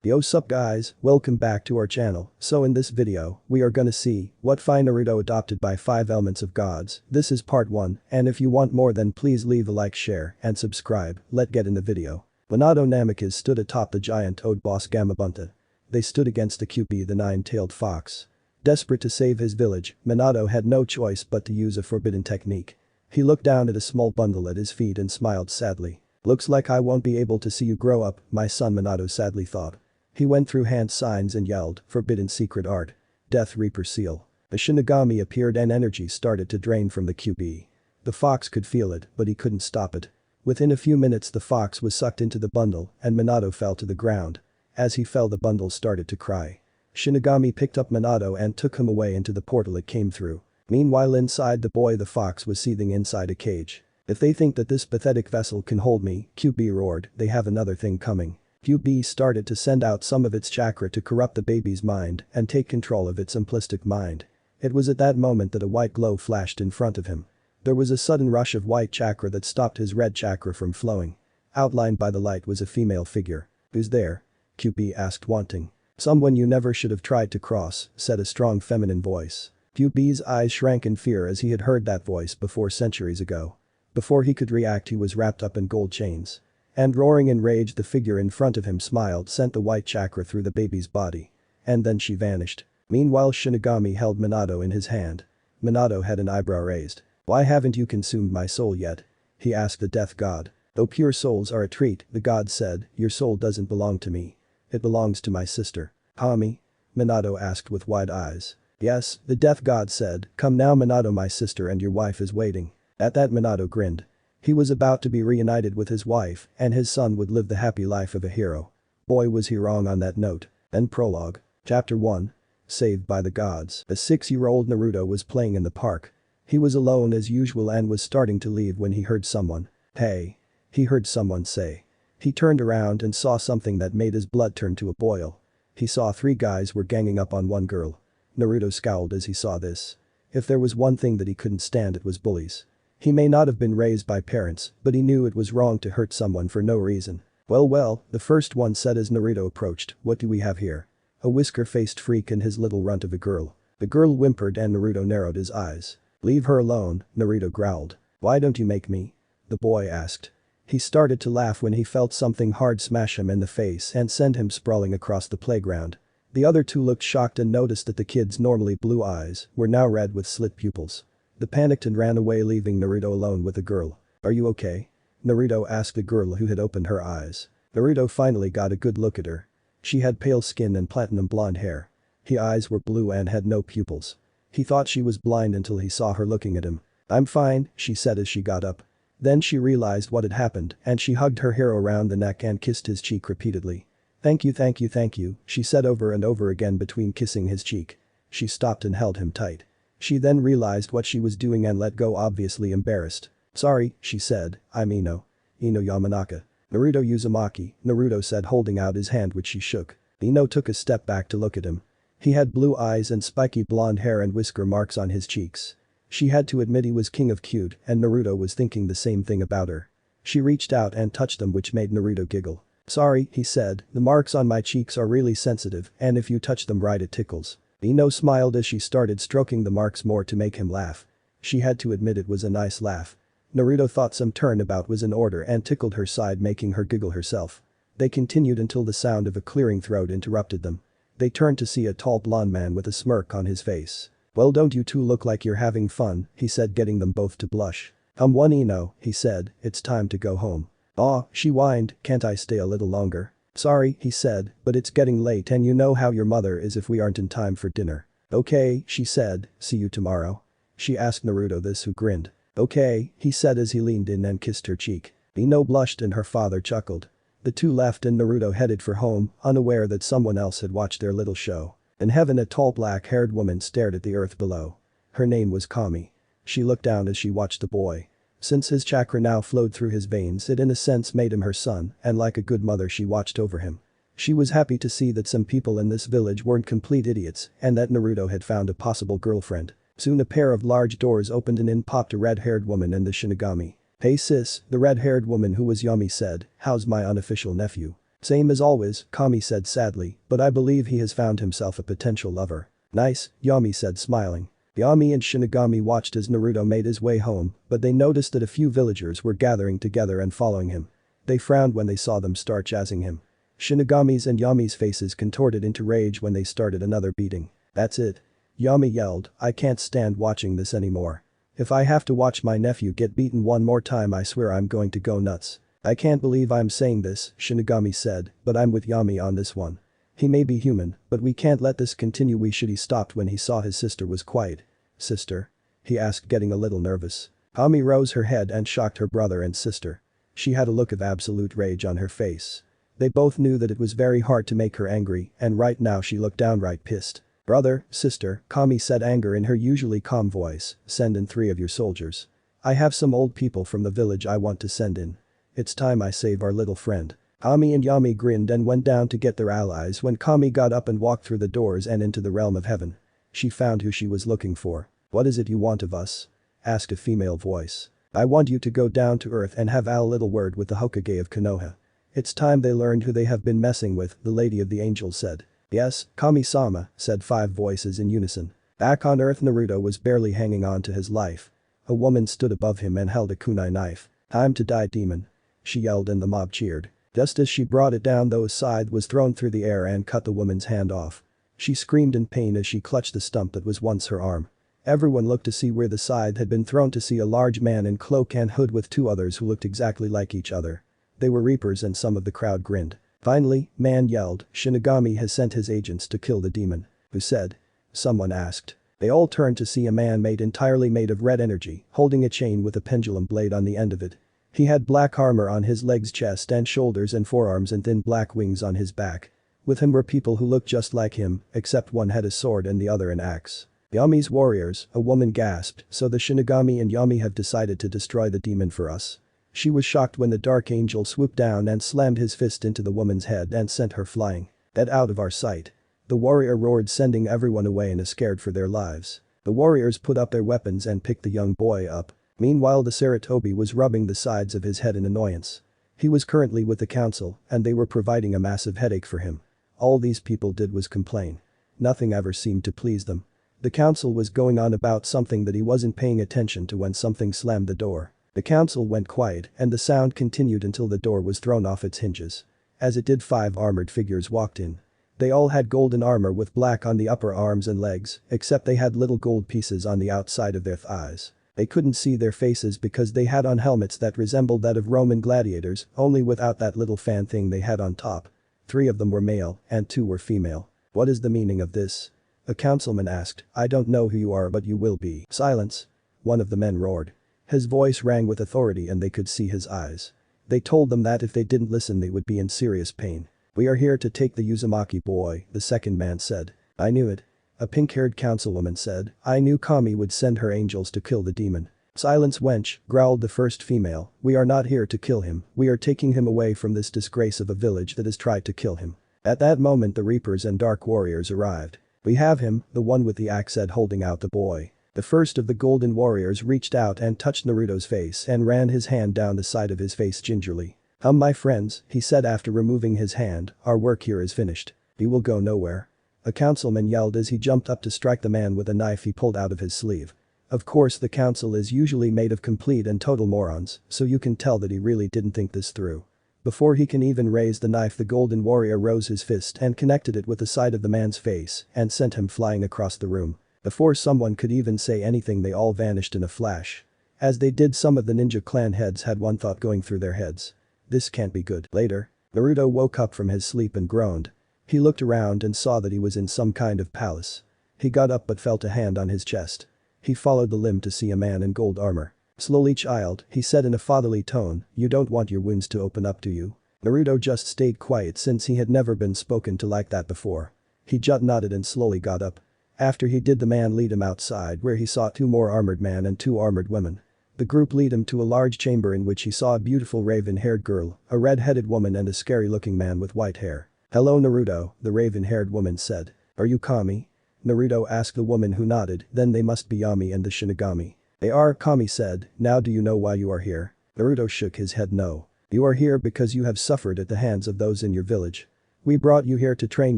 Yo sup guys, welcome back to our channel. So in this video, we are gonna see what Fi Naruto adopted by 5 elements of gods. This is part 1, and if you want more then please leave a like, share, and subscribe. Let's get in the video. Minato Namikaze stood atop the giant toad boss Gamabunta. They stood against the Kyuubi, the nine-tailed fox. Desperate to save his village, Minato had no choice but to use a forbidden technique. He looked down at a small bundle at his feet and smiled sadly. Looks like I won't be able to see you grow up, my son, Minato sadly thought. He went through hand signs and yelled, "Forbidden secret art. Death Reaper seal." A Shinigami appeared and energy started to drain from the Kyuubi. The fox could feel it, but he couldn't stop it. Within a few minutes the fox was sucked into the bundle and Minato fell to the ground. As he fell the bundle started to cry. Shinigami picked up Minato and took him away into the portal it came through. Meanwhile inside the boy the fox was seething inside a cage. "If they think that this pathetic vessel can hold me," Kyuubi roared, "they have another thing coming." Kyuubi started to send out some of its chakra to corrupt the baby's mind and take control of its simplistic mind. It was at that moment that a white glow flashed in front of him. There was a sudden rush of white chakra that stopped his red chakra from flowing. Outlined by the light was a female figure. "Who's there?" Kyuubi asked, wanting. "Someone you never should have tried to cross," said a strong feminine voice. Kyuubi's eyes shrank in fear as he had heard that voice before centuries ago. Before he could react he was wrapped up in gold chains. And roaring in rage the figure in front of him smiled, sent the white chakra through the baby's body. And then she vanished. Meanwhile Shinigami held Minato in his hand. Minato had an eyebrow raised. "Why haven't you consumed my soul yet?" he asked the death god. "Though pure souls are a treat," the god said, "your soul doesn't belong to me. It belongs to my sister." "Hami?" Minato asked with wide eyes. "Yes," the death god said, "come now Minato, my sister and your wife is waiting." At that Minato grinned. He was about to be reunited with his wife and his son would live the happy life of a hero. Boy was he wrong on that note. End prologue. Chapter 1. Saved by the gods. A 6-year-old Naruto was playing in the park. He was alone as usual and was starting to leave when he heard someone. "Hey." He heard someone say. He turned around and saw something that made his blood turn to a boil. He saw 3 guys were ganging up on one girl. Naruto scowled as he saw this. If there was one thing that he couldn't stand it was bullies. He may not have been raised by parents, but he knew it was wrong to hurt someone for no reason. Well, the first one said as Naruto approached, "What do we have here?" A whisker-faced freak and his little runt of a girl. The girl whimpered and Naruto narrowed his eyes. "Leave her alone," Naruto growled. "Why don't you make me?" the boy asked. He started to laugh when he felt something hard smash him in the face and send him sprawling across the playground. The other 2 looked shocked and noticed that the kid's normally blue eyes were now red with slit pupils. They panicked and ran away, leaving Naruto alone with the girl. "Are you okay?" Naruto asked the girl who had opened her eyes. Naruto finally got a good look at her. She had pale skin and platinum blonde hair. Her eyes were blue and had no pupils. He thought she was blind until he saw her looking at him. "I'm fine," she said as she got up. Then she realized what had happened and she hugged her hero around the neck and kissed his cheek repeatedly. "Thank you, thank you, thank you," she said over and over again between kissing his cheek. She stopped and held him tight. She then realized what she was doing and let go, obviously embarrassed. "Sorry," she said, "I'm Ino Yamanaka." "Naruto Uzumaki," Naruto said holding out his hand which she shook. Ino took a step back to look at him. He had blue eyes and spiky blonde hair and whisker marks on his cheeks. She had to admit he was king of cute and Naruto was thinking the same thing about her. She reached out and touched them which made Naruto giggle. "Sorry," he said, "the marks on my cheeks are really sensitive and if you touch them right it tickles." Ino smiled as she started stroking the marks more to make him laugh. She had to admit it was a nice laugh. Naruto thought some turnabout was in order and tickled her side, making her giggle herself. They continued until the sound of a clearing throat interrupted them. They turned to see a tall blonde man with a smirk on his face. "Well, don't you 2 look like you're having fun," he said, getting them both to blush. One Ino," he said, "it's time to go home." "Aw," she whined, "can't I stay a little longer?" "Sorry," he said, "but it's getting late and you know how your mother is if we aren't in time for dinner." "Okay," she said, "see you tomorrow." She asked Naruto this, who grinned. "Okay," he said as he leaned in and kissed her cheek. Ino blushed and her father chuckled. The 2 left and Naruto headed for home, unaware that someone else had watched their little show. In heaven a tall black-haired woman stared at the earth below. Her name was Kami. She looked down as she watched the boy. Since his chakra now flowed through his veins, it in a sense made him her son, and like a good mother she watched over him. She was happy to see that some people in this village weren't complete idiots and that Naruto had found a possible girlfriend. Soon a pair of large doors opened and in popped a red-haired woman and the Shinigami. "Hey sis," the red-haired woman who was Yami said, "how's my unofficial nephew?" Same as always, Kami said sadly, but I believe he has found himself a potential lover. Nice, Yami said smiling. Yami and Shinigami watched as Naruto made his way home, but they noticed that a few villagers were gathering together and following him. They frowned when they saw them start jazzing him. Shinigami's and Yami's faces contorted into rage when they started another beating. That's it. Yami yelled, I can't stand watching this anymore. If I have to watch my nephew get beaten one more time, I swear I'm going to go nuts. I can't believe I'm saying this, Shinigami said, but I'm with Yami on this one. He may be human, but we can't let this continue. He stopped when he saw his sister was quiet. Sister? He asked, getting a little nervous. Kami rose her head and shocked her brother and sister. She had a look of absolute rage on her face. They both knew that it was very hard to make her angry, and right now she looked downright pissed. Brother, sister, Kami said, anger in her usually calm voice, send in 3 of your soldiers. I have some old people from the village I want to send in. It's time I save our little friend. Kami and Yami grinned and went down to get their allies when Kami got up and walked through the doors and into the realm of heaven. She found who she was looking for. What is it you want of us? Asked a female voice. I want you to go down to earth and have a little word with the Hokage of Konoha. It's time they learned who they have been messing with, the Lady of the Angels said. Yes, Kami-sama, said 5 voices in unison. Back on earth, Naruto was barely hanging on to his life. A woman stood above him and held a kunai knife. Time to die, demon. She yelled and the mob cheered. Just as she brought it down, though, a scythe was thrown through the air and cut the woman's hand off. She screamed in pain as she clutched the stump that was once her arm. Everyone looked to see where the scythe had been thrown to see a large man in cloak and hood with 2 others who looked exactly like each other. They were Reapers and some of the crowd grinned. Finally, man yelled, Shinigami has sent his agents to kill the demon. Who said? Someone asked. They all turned to see a man entirely made of red energy, holding a chain with a pendulum blade on the end of it. He had black armor on his legs, chest and shoulders and forearms, and thin black wings on his back. With him were people who looked just like him, except one had a sword and the other an axe. Yami's warriors, a woman gasped, so the Shinigami and Yami have decided to destroy the demon for us. She was shocked when the Dark Angel swooped down and slammed his fist into the woman's head and sent her flying. Get out of our sight. The warrior roared, sending everyone away and scared for their lives. The warriors put up their weapons and picked the young boy up. Meanwhile, the Sarutobi was rubbing the sides of his head in annoyance. He was currently with the council, and they were providing a massive headache for him. All these people did was complain. Nothing ever seemed to please them. The council was going on about something that he wasn't paying attention to when something slammed the door. The council went quiet and the sound continued until the door was thrown off its hinges. As it did, 5 armored figures walked in. They all had golden armor with black on the upper arms and legs, except they had little gold pieces on the outside of their thighs. They couldn't see their faces because they had on helmets that resembled that of Roman gladiators, only without that little fan thing they had on top. 3 of them were male and 2 were female. What is the meaning of this? A councilman asked. I don't know who you are, but you will be. Silence. One of the men roared. His voice rang with authority and they could see his eyes. They told them that if they didn't listen they would be in serious pain. We are here to take the Uzumaki boy, the second man said. I knew it. A pink-haired councilwoman said. I knew Kami would send her angels to kill the demon. Silence, wench, growled the first female. We are not here to kill him, we are taking him away from this disgrace of a village that has tried to kill him. At that moment the Reapers and Dark Warriors arrived. We have him, the one with the axe said, holding out the boy. The first of the Golden Warriors reached out and touched Naruto's face and ran his hand down the side of his face gingerly. My friends, he said after removing his hand, our work here is finished. We will go nowhere. A councilman yelled as he jumped up to strike the man with a knife he pulled out of his sleeve. Of course, the council is usually made of complete and total morons, so you can tell that he really didn't think this through. Before he can even raise the knife, the Golden Warrior rose his fist and connected it with the side of the man's face and sent him flying across the room. Before someone could even say anything, they all vanished in a flash. As they did, some of the ninja clan heads had one thought going through their heads. This can't be good. Later, Naruto woke up from his sleep and groaned. He looked around and saw that he was in some kind of palace. He got up but felt a hand on his chest. He followed the limb to see a man in gold armor. Slowly, child, he said in a fatherly tone, you don't want your wounds to open up, do you? Naruto just stayed quiet since he had never been spoken to like that before. He just nodded and slowly got up. After he did, the man lead him outside where he saw 2 more armored men and 2 armored women. The group lead him to a large chamber in which he saw a beautiful raven-haired girl, a red-headed woman and a scary-looking man with white hair. Hello Naruto, the raven-haired woman said. Are you Kami? Naruto asked the woman, who nodded. Then they must be Yami and the Shinigami. They are, Kami said. Now do you know why you are here? Naruto shook his head. No. You are here because you have suffered at the hands of those in your village. We brought you here to train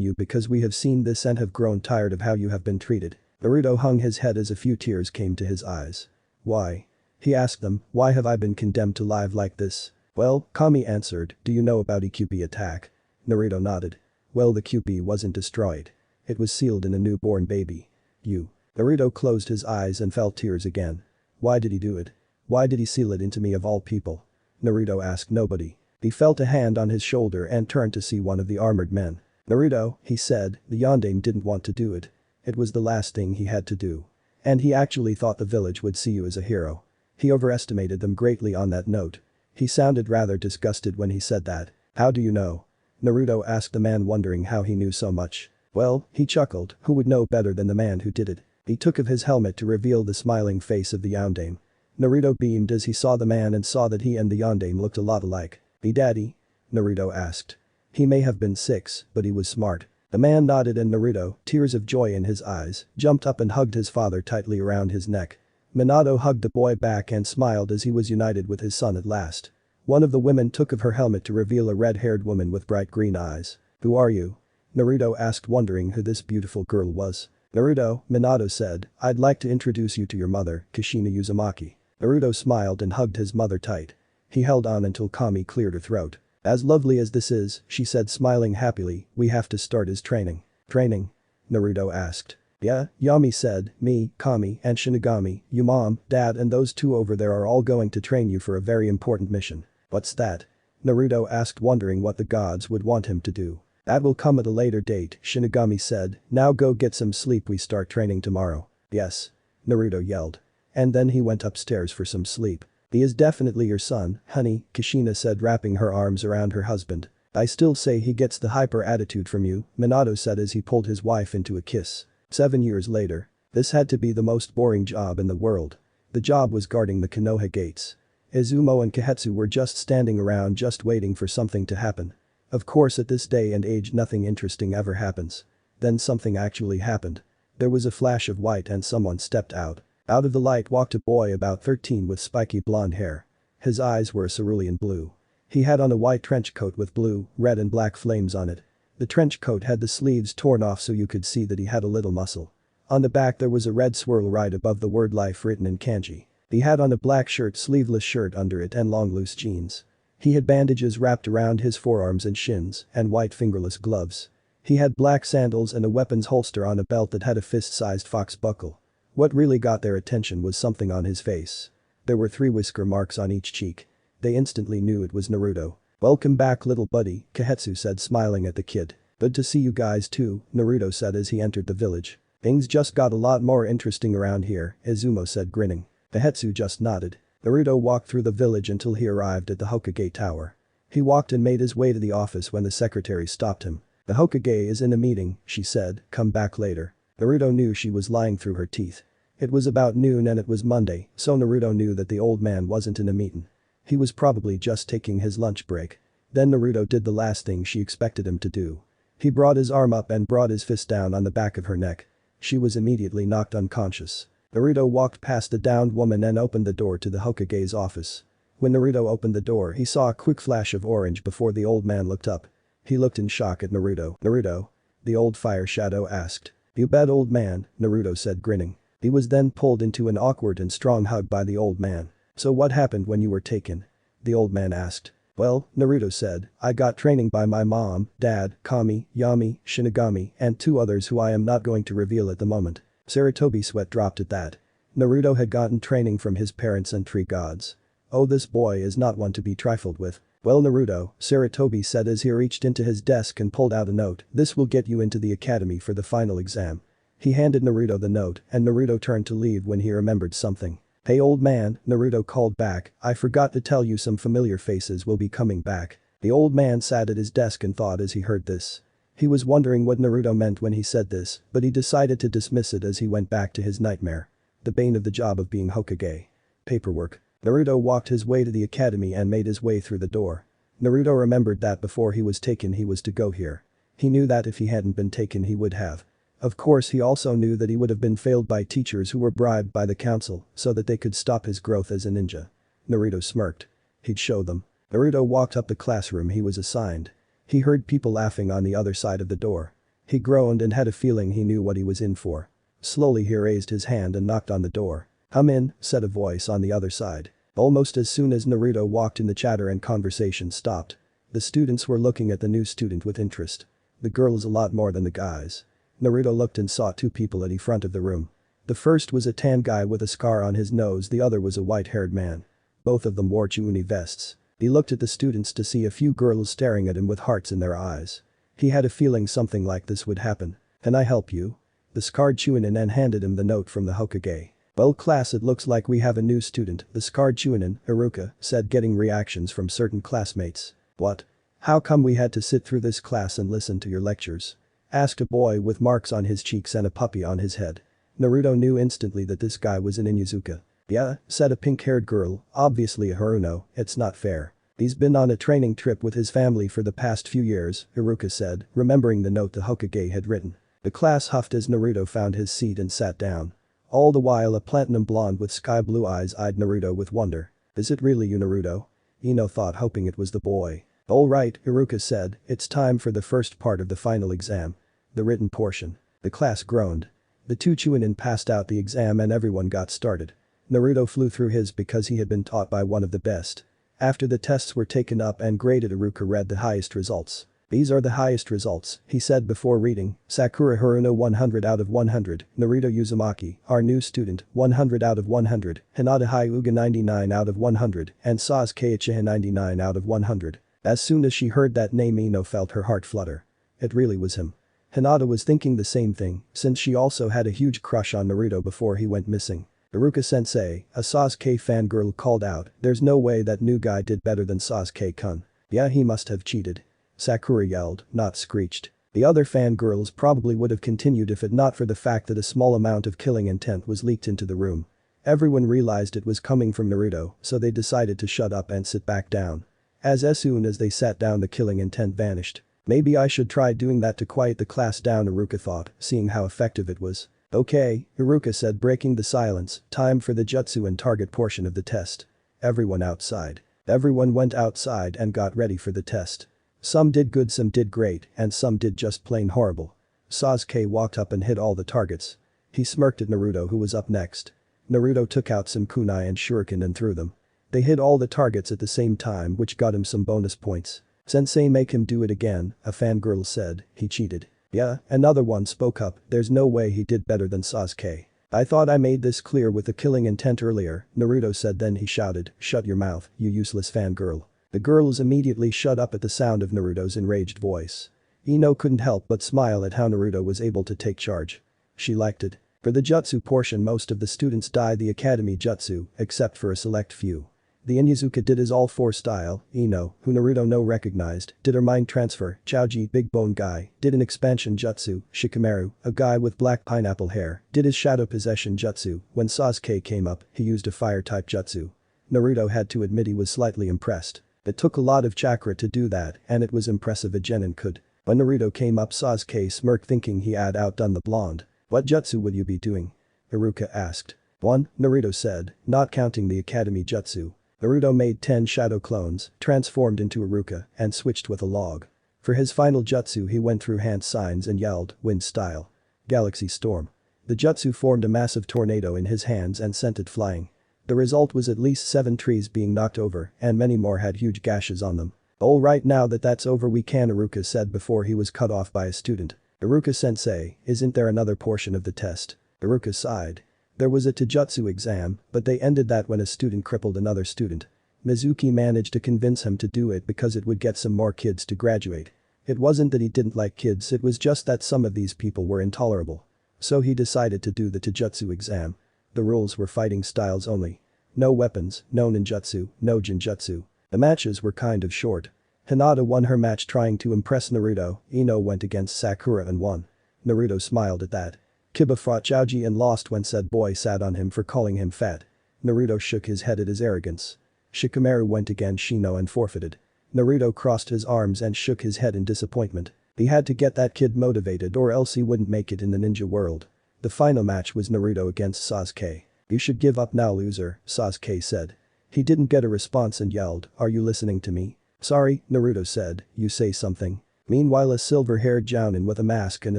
you because we have seen this and have grown tired of how you have been treated." Naruto hung his head as a few tears came to his eyes. "Why?" he asked them, "why have I been condemned to live like this?" "Well," Kami answered, "do you know about Ikkyupi attack?" Naruto nodded. "Well, the Kyuubi wasn't destroyed. It was sealed in a newborn baby. You." Naruto closed his eyes and felt tears again. Why did he do it? Why did he seal it into me of all people? Naruto asked nobody. He felt a hand on his shoulder and turned to see one of the armored men. "Naruto," he said, "the Yondaime didn't want to do it. It was the last thing he had to do. And he actually thought the village would see you as a hero. He overestimated them greatly on that note." He sounded rather disgusted when he said that. "How do you know?" Naruto asked the man, wondering how he knew so much. "Well," he chuckled, "who would know better than the man who did it?" He took off his helmet to reveal the smiling face of the Yondaime. Naruto beamed as he saw the man and saw that he and the Yondaime looked a lot alike. "Be daddy?" Naruto asked. He may have been 6, but he was smart. The man nodded and Naruto, tears of joy in his eyes, jumped up and hugged his father tightly around his neck. Minato hugged the boy back and smiled as he was united with his son at last. One of the women took off her helmet to reveal a red-haired woman with bright green eyes. "Who are you?" Naruto asked, wondering who this beautiful girl was. "Naruto," Minato said, "I'd like to introduce you to your mother, Kushina Uzumaki." Naruto smiled and hugged his mother tight. He held on until Kami cleared her throat. "As lovely as this is," she said, smiling happily, "we have to start his training." "Training?" Naruto asked. "Yeah," Yami said, "me, Kami, and Shinigami, you mom, dad and those two over there are all going to train you for a very important mission." "What's that?" Naruto asked, wondering what the gods would want him to do. "That will come at a later date," Shinigami said, "now go get some sleep, we start training tomorrow." "Yes." Naruto yelled. And then he went upstairs for some sleep. "He is definitely your son, honey," Kushina said, wrapping her arms around her husband. "I still say he gets the hyper attitude from you," Minato said as he pulled his wife into a kiss. 7 years later. This had to be the most boring job in the world. The job was guarding the Konoha gates. Izumo and Kahetsu were just standing around just waiting for something to happen. Of course, at this day and age nothing interesting ever happens. Then something actually happened. There was a flash of white and someone stepped out. Out of the light walked a boy about 13 with spiky blonde hair. His eyes were a cerulean blue. He had on a white trench coat with blue, red and black flames on it. The trench coat had the sleeves torn off so you could see that he had a little muscle. On the back there was a red swirl right above the word life written in kanji. He had on a black shirt, sleeveless shirt under it and long loose jeans. He had bandages wrapped around his forearms and shins and white fingerless gloves. He had black sandals and a weapons holster on a belt that had a fist-sized fox buckle. What really got their attention was something on his face. There were 3 whisker marks on each cheek. They instantly knew it was Naruto. "Welcome back, little buddy," Kahetsu said, smiling at the kid. "Good to see you guys too," Naruto said as he entered the village. "Things just got a lot more interesting around here," Izumo said, grinning. Kahetsu just nodded. Naruto walked through the village until he arrived at the Hokage Tower. He walked and made his way to the office when the secretary stopped him. "The Hokage is in a meeting," she said, "come back later." Naruto knew she was lying through her teeth. It was about noon and it was Monday, so Naruto knew that the old man wasn't in a meeting. He was probably just taking his lunch break. Then Naruto did the last thing she expected him to do. He brought his arm up and brought his fist down on the back of her neck. She was immediately knocked unconscious. Naruto walked past the downed woman and opened the door to the Hokage's office. When Naruto opened the door, he saw a quick flash of orange before the old man looked up. He looked in shock at Naruto. "Naruto?" the old fire shadow asked. "You bad old man," Naruto said, grinning. He was then pulled into an awkward and strong hug by the old man. "So what happened when you were taken?" the old man asked. "Well," Naruto said, "I got training by my mom, dad, Kami, Yami, Shinigami, and 2 others who I am not going to reveal at the moment." Sarutobi sweat dropped at that. Naruto had gotten training from his parents and 3 gods. Oh, this boy is not one to be trifled with. "Well, Naruto," Sarutobi said as he reached into his desk and pulled out a note, "this will get you into the academy for the final exam." He handed Naruto the note and Naruto turned to leave when he remembered something. "Hey old man," Naruto called back, "I forgot to tell you some familiar faces will be coming back." The old man sat at his desk and thought as he heard this. He was wondering what Naruto meant when he said this, but he decided to dismiss it as he went back to his nightmare. The bane of the job of being Hokage. Paperwork. Naruto walked his way to the academy and made his way through the door. Naruto remembered that before he was taken he was to go here. He knew that if he hadn't been taken he would have. Of course, he also knew that he would have been failed by teachers who were bribed by the council so that they could stop his growth as a ninja. Naruto smirked. He'd show them. Naruto walked up the classroom he was assigned. He heard people laughing on the other side of the door. He groaned and had a feeling he knew what he was in for. Slowly he raised his hand and knocked on the door. "Come in," said a voice on the other side. Almost as soon as Naruto walked in, the chatter and conversation stopped. The students were looking at the new student with interest. The girls a lot more than the guys. Naruto looked and saw two people at the front of the room. The first was a tan guy with a scar on his nose, the other was a white-haired man. Both of them wore Chunin vests. He looked at the students to see a few girls staring at him with hearts in their eyes. He had a feeling something like this would happen. "Can I help you?" The scarred Chunin handed him the note from the Hokage. "Well class, it looks like we have a new student," the scarred Chunin, Iruka, said, getting reactions from certain classmates. "What? How come we had to sit through this class and listen to your lectures?" asked a boy with marks on his cheeks and a puppy on his head. Naruto knew instantly that this guy was an Inuzuka. "Yeah," said a pink-haired girl, obviously a Haruno, "it's not fair. He's been on a training trip with his family for the past few years," Iruka said, remembering the note the Hokage had written. The class huffed as Naruto found his seat and sat down. All the while a platinum blonde with sky blue eyes eyed Naruto with wonder. "Is it really you, Naruto?" Ino thought, hoping it was the boy. "Alright," Iruka said, "it's time for the first part of the final exam. The written portion." The class groaned. The two Chunin passed out the exam and everyone got started. Naruto flew through his because he had been taught by one of the best. After the tests were taken up and graded, Iruka read the highest results. "These are the highest results," he said before reading. "Sakura Haruno 100 out of 100, Naruto Uzumaki, our new student, 100 out of 100, Hinata Hyuga 99 out of 100, and Sasuke Uchiha 99 out of 100. As soon as she heard that name, Ino felt her heart flutter. It really was him. Hinata was thinking the same thing, since she also had a huge crush on Naruto before he went missing. "Iruka-sensei," a Sasuke fangirl called out, "there's no way that new guy did better than Sasuke-kun. Yeah, he must have cheated." Sakura yelled, not screeched. The other fangirls probably would have continued if it not for the fact that a small amount of killing intent was leaked into the room. Everyone realized it was coming from Naruto, so they decided to shut up and sit back down. As soon as they sat down, the killing intent vanished. "Maybe I should try doing that to quiet the class down," Iruka thought, seeing how effective it was. "Okay," Iruka said, breaking the silence, "time for the jutsu and target portion of the test." Everyone outside. Everyone went outside and got ready for the test. Some did good, some did great, and some did just plain horrible. Sasuke walked up and hit all the targets. He smirked at Naruto, who was up next. Naruto took out some kunai and shuriken and threw them. They hit all the targets at the same time, which got him some bonus points. "Sensei, make him do it again," a fangirl said. "He cheated." "Yeah," another one spoke up, "there's no way he did better than Sasuke. I thought I made this clear with the killing intent earlier," Naruto said, then he shouted, "Shut your mouth, you useless fangirl." The girls immediately shut up at the sound of Naruto's enraged voice. Ino couldn't help but smile at how Naruto was able to take charge. She liked it. For the jutsu portion, most of the students died the academy jutsu, except for a select few. The Inuzuka did his all-four style. Ino, who Naruto no recognized, did her mind transfer. Chaoji, big bone guy, did an expansion jutsu. Shikamaru, a guy with black pineapple hair, did his shadow possession jutsu. When Sasuke came up, he used a fire-type jutsu. Naruto had to admit he was slightly impressed. It took a lot of chakra to do that, and it was impressive a genin could. When Naruto came up, Sasuke smirked, thinking he had outdone the blonde. "What jutsu would you be doing?" Iruka asked. "One," Naruto said, not counting the academy jutsu. Naruto made 10 shadow clones, transformed into Iruka, and switched with a log. For his final jutsu, he went through hand signs and yelled, "Wind style. Galaxy storm." The jutsu formed a massive tornado in his hands and sent it flying. The result was at least 7 trees being knocked over, and many more had huge gashes on them. "Alright, now that that's over we can," Iruka said before he was cut off by a student. "Iruka-sensei, isn't there another portion of the test?" Iruka sighed. There was a Taijutsu exam, but they ended that when a student crippled another student. Mizuki managed to convince him to do it because it would get some more kids to graduate. It wasn't that he didn't like kids, it was just that some of these people were intolerable. So he decided to do the Taijutsu exam. The rules were fighting styles only. No weapons, no ninjutsu, no genjutsu. The matches were kind of short. Hinata won her match trying to impress Naruto. Ino went against Sakura and won. Naruto smiled at that. Kiba fought Chaoji and lost when said boy sat on him for calling him fat. Naruto shook his head at his arrogance. Shikamaru went against Shino and forfeited. Naruto crossed his arms and shook his head in disappointment. He had to get that kid motivated or else he wouldn't make it in the ninja world. The final match was Naruto against Sasuke. "You should give up now, loser," Sasuke said. He didn't get a response and yelled, "Are you listening to me?" "Sorry," Naruto said, "you say something." Meanwhile a silver-haired Jounin with a mask and